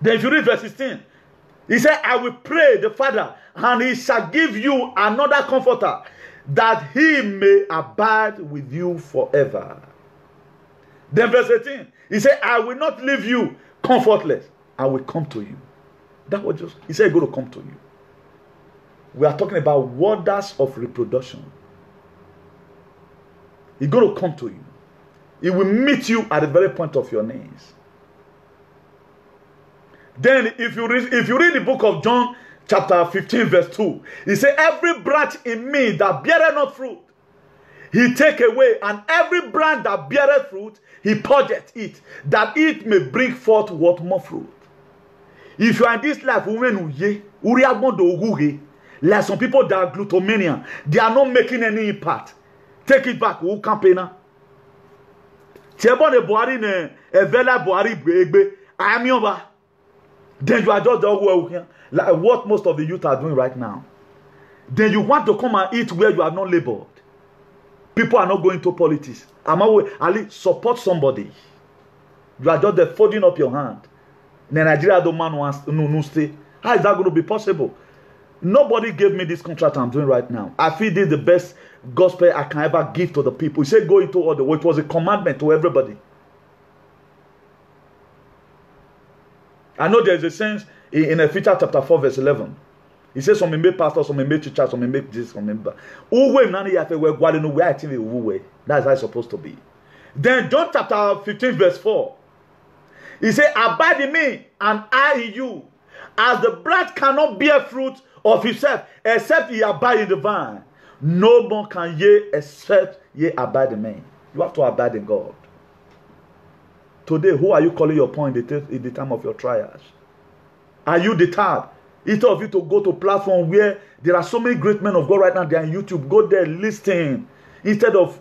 Then if you read verse 16, he said, I will pray the Father, and he shall give you another comforter, that he may abide with you forever. Then verse 18, he said, I will not leave you comfortless. I will come to you. That was just, he said, going to come to you. We are talking about wonders of reproduction. He's going to come to you. He will meet you at the very point of your knees. Then if you read the book of John chapter 15 verse 2, he said, every branch in me that beareth not fruit, he take away, and every branch that beareth fruit, he purgeth it, that it may bring forth what more fruit. If you are in this life, like some that are glutomania, they are not making any impact. Take it back, who campaigner. Then you are just the like what most of the youth are doing right now. Then you want to come and eat where you have not labored. People are not going to politics. At least support somebody. You are just there folding up your hand. Nigeria don't man wants no stay. How is that going to be possible? Nobody gave me this contract I'm doing right now. I feel this is the best gospel I can ever give to the people. He said go into all the way. It was a commandment to everybody. I know there's a sense in Ephesians chapter 4 verse 11. He says some may make pastors, some may make teachers, some may make this, some may make that. That's how it's supposed to be. Then John chapter 15 verse 4. He said, abide in me and I in you. As the branch cannot bear fruit of himself except he abide in the vine, no more can ye except ye abide in me. You have to abide in God. Today, who are you calling your point in the time of your trials? Are you deterred? Instead of you to go to a platform where there are so many great men of God right now, they are on YouTube, go there, listen. Instead of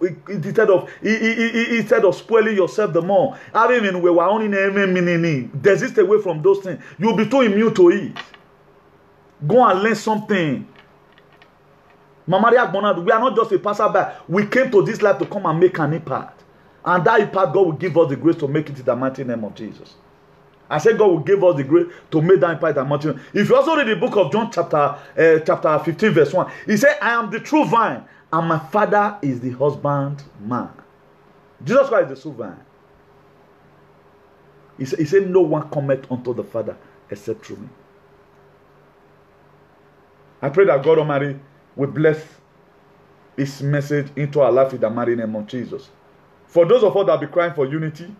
spoiling yourself the more. I mean, we were only desist away from those things. You'll be too immune to it. Go and learn something. Mama, we are not just a passerby. We came to this life to come and make an impact. And that impact, God will give us the grace to make it in the mighty name of Jesus. I said God will give us the grace to make that impact in the mighty name. If you also read the book of John chapter 15 verse 1, he said, I am the true vine, and my Father is the husbandman. Jesus Christ is the true vine. He said, no one cometh unto the Father except through me. I pray that God Almighty will bless His message into our life in the mighty name of Jesus. For those of us that be crying for unity,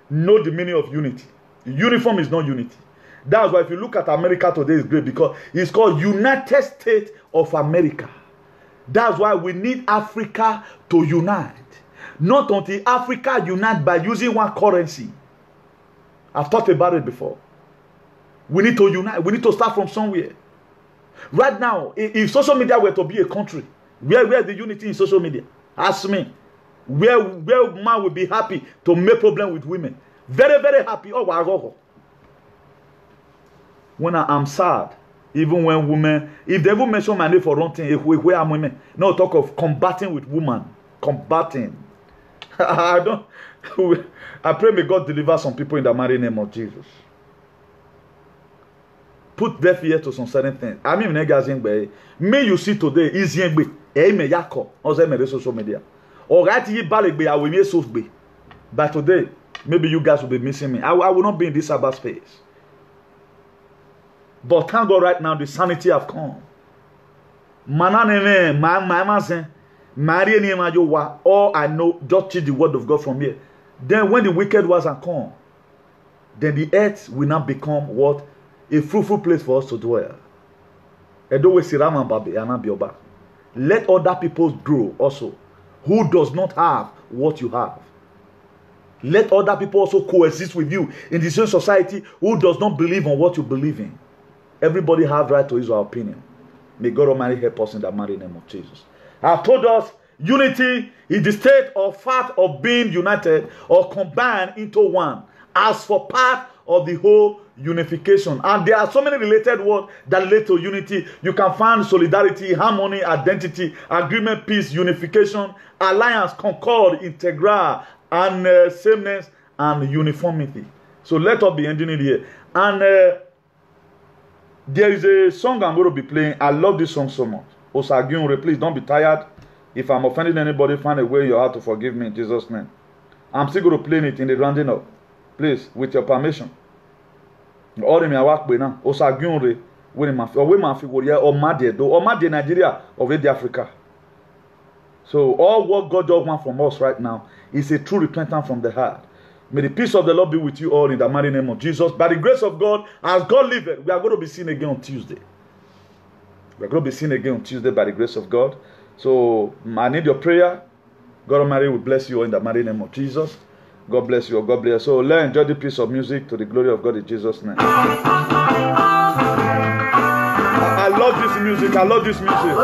know the meaning of unity. Uniform is not unity. That's why if you look at America today, it's great because it's called United States of America. That's why we need Africa to unite. Not until Africa unite by using one currency. I've talked about it before. We need to unite. We need to start from somewhere. Right now, if social media were to be a country, where is the unity in social media? Ask me. Where man will be happy to make problem with women. Very, very happy. Oh, wow. When I'm sad, even when women, if they ever mention my name for wrong thing, where am women? No talk of combating with women. Combating. I pray may God deliver some people in the mighty name of Jesus. Put deaf ear to some certain things. I mean, me you see today is yengbe. Me yako. Also me social media. But today, maybe you guys will be missing me. I will not be in this cyberspace. But thank God right now, the sanity have come. All I know, just teach the word of God from here. Then when the wicked ones are come, then the earth will now become what? A fruitful place for us to dwell. Let other people grow also. Who does not have what you have. Let other people also coexist with you in the same society who does not believe on what you believe in. Everybody has right to his or her opinion. May God Almighty help us in the mighty name of Jesus. I have told us unity is the state or fact of being united or combined into one. As for part of the whole unification. And there are so many related words that relate to unity. You can find solidarity, harmony, identity, agreement, peace, unification, alliance, concord, integral, and sameness and uniformity. So let us be ending it here. And there is a song I'm going to be playing. I love this song so much. Osagyunre, please don't be tired. If I'm offending anybody, find a way in your heart to forgive me in Jesus' name. I'm still going to play it in the rounding up. Please, with your permission. All the work now. Osagyunre, when my figure or Madi Nigeria of Africa. So all what God does want from us right now is a true repentance from the heart. May the peace of the Lord be with you all in the mighty name of Jesus. By the grace of God, as God liveth, we are going to be seen again on Tuesday. We are going to be seen again on Tuesday by the grace of God. So I need your prayer. God Almighty will bless you all in the mighty name of Jesus. God bless you. God bless you. So let's enjoy the piece of music to the glory of God in Jesus' name. I love this music. I love this music.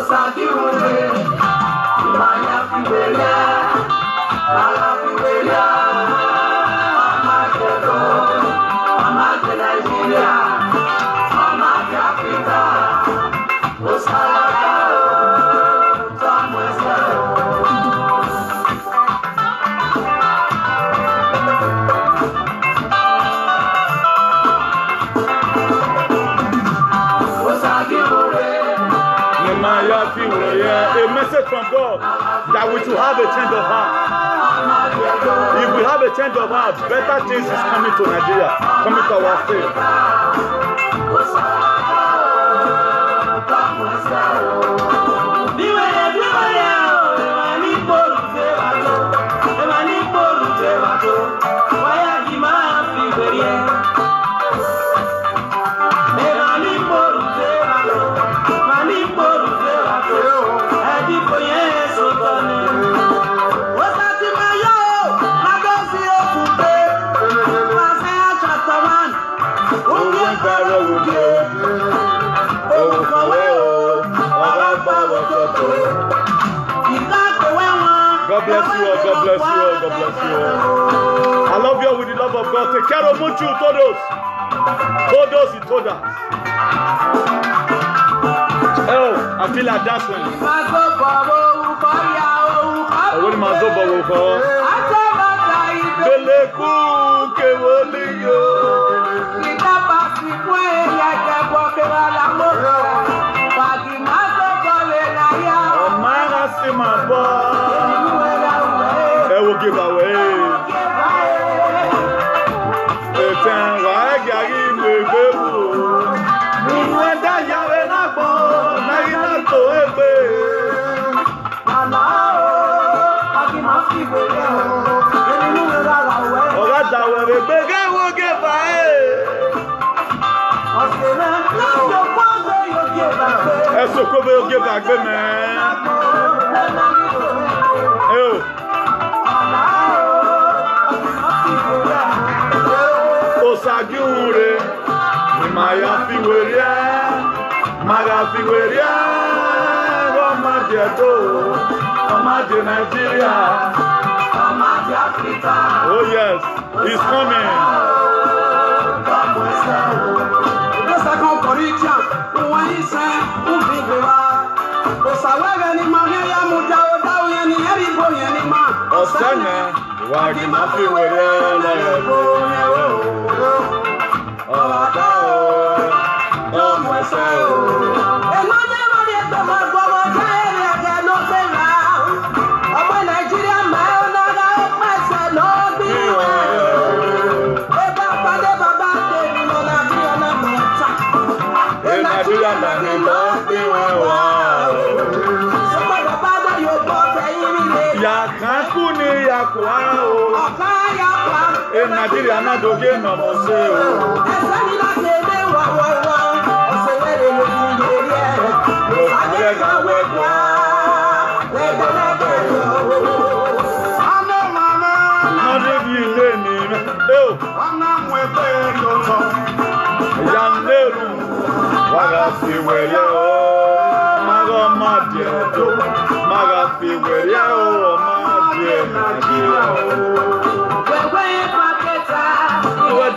A message from God that we should have a change of heart. If we have a change of heart, better things is coming to Nigeria, coming to our state. God bless you all, God bless you all, God bless you all. I love you all with the love of God. Take care of mucho, todos. Todos y todas. Oh, I feel like dancing. Oh, what am I doing for? Beleku kewoliyo. Omara si ma bo. I will give away. Osagyunre, Maya Figueria, Maga Figueria, Omadieto, Omadi Nigeria, Omadi Africa. Oh yes, he's coming. Osana, Wagi Mafiweria, Nigeria na doge no mo se o.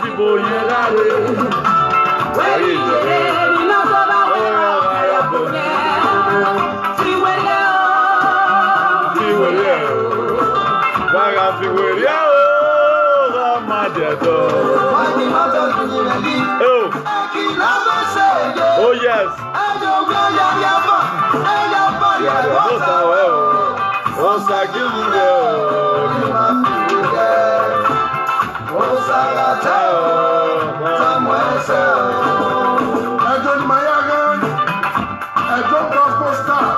fibo yẹlare. Wẹ́rí ìjèrè iná tó bá wẹ́rẹ́ ọ̀kẹ́rẹ́ kò ní. Fiwẹ́lẹ́ o. Fiwẹ́lẹ́ o. Wàrà fiwẹ́lẹ́ o. Ramadedo. Wáyé mọ́tò kìíní rẹ̀ bí. Kí ló bá ṣe èyí? Oh yes. Ẹ̀jọ̀ gbé yàrá bọ̀. Ẹ̀yà bọ̀ yàrá bọ̀ sáwọ́. Wọ́n ṣàkíyèsí rẹ̀ o. Wọ́n ṣàlàtà o. Tọ́mọ ẹsẹ̀ o. Ẹjọ́ ni màá yá gan. Ẹjọ́ gospel stars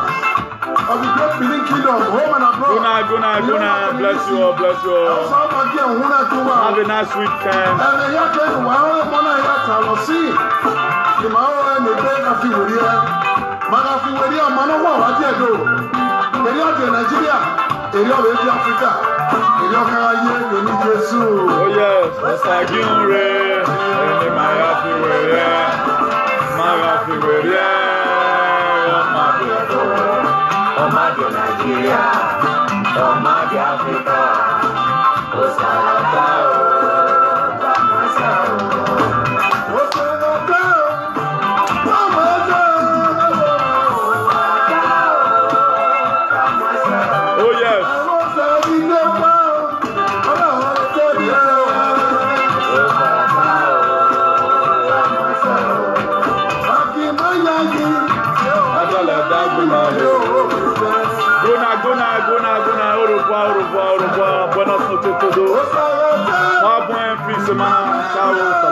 of the great Benin kingdom, home and abroad. Guna, bless you all, bless you all. Ọ̀sán ọmọ kí ẹ̀hún náà tó wà. Have a nice weekend. Ẹ̀rẹ̀ yá kẹ́nu wà ó ẹ̀mọ́ náà yá tà lọ sí. Ìmọ̀ àwọn ẹ̀mí bẹ́ẹ̀ ká fi wèrè ẹ̀. Màá fi wèrè ọmọ náà wà wá díẹ̀ dò. Èrè ọ̀dẹ̀ Nàìjíríà, èrè ọ̀rẹ́ bí Áfíríkà, èrè ọ̀kẹ́ ayé èmi Jésù. Oh yes, ọ̀sàgínre, ẹni màá fi wèrè ẹ̀, màá fi wèrè ẹ̀, ọmọdé ọ̀dọ́, ọmọdé Nàìjíríà, ọmọdé Áfíríkà, ọ̀sàgínre o, bàmásà o. Oh yes. Au revoir, buenas noches todos. Buen fin de semana, chao.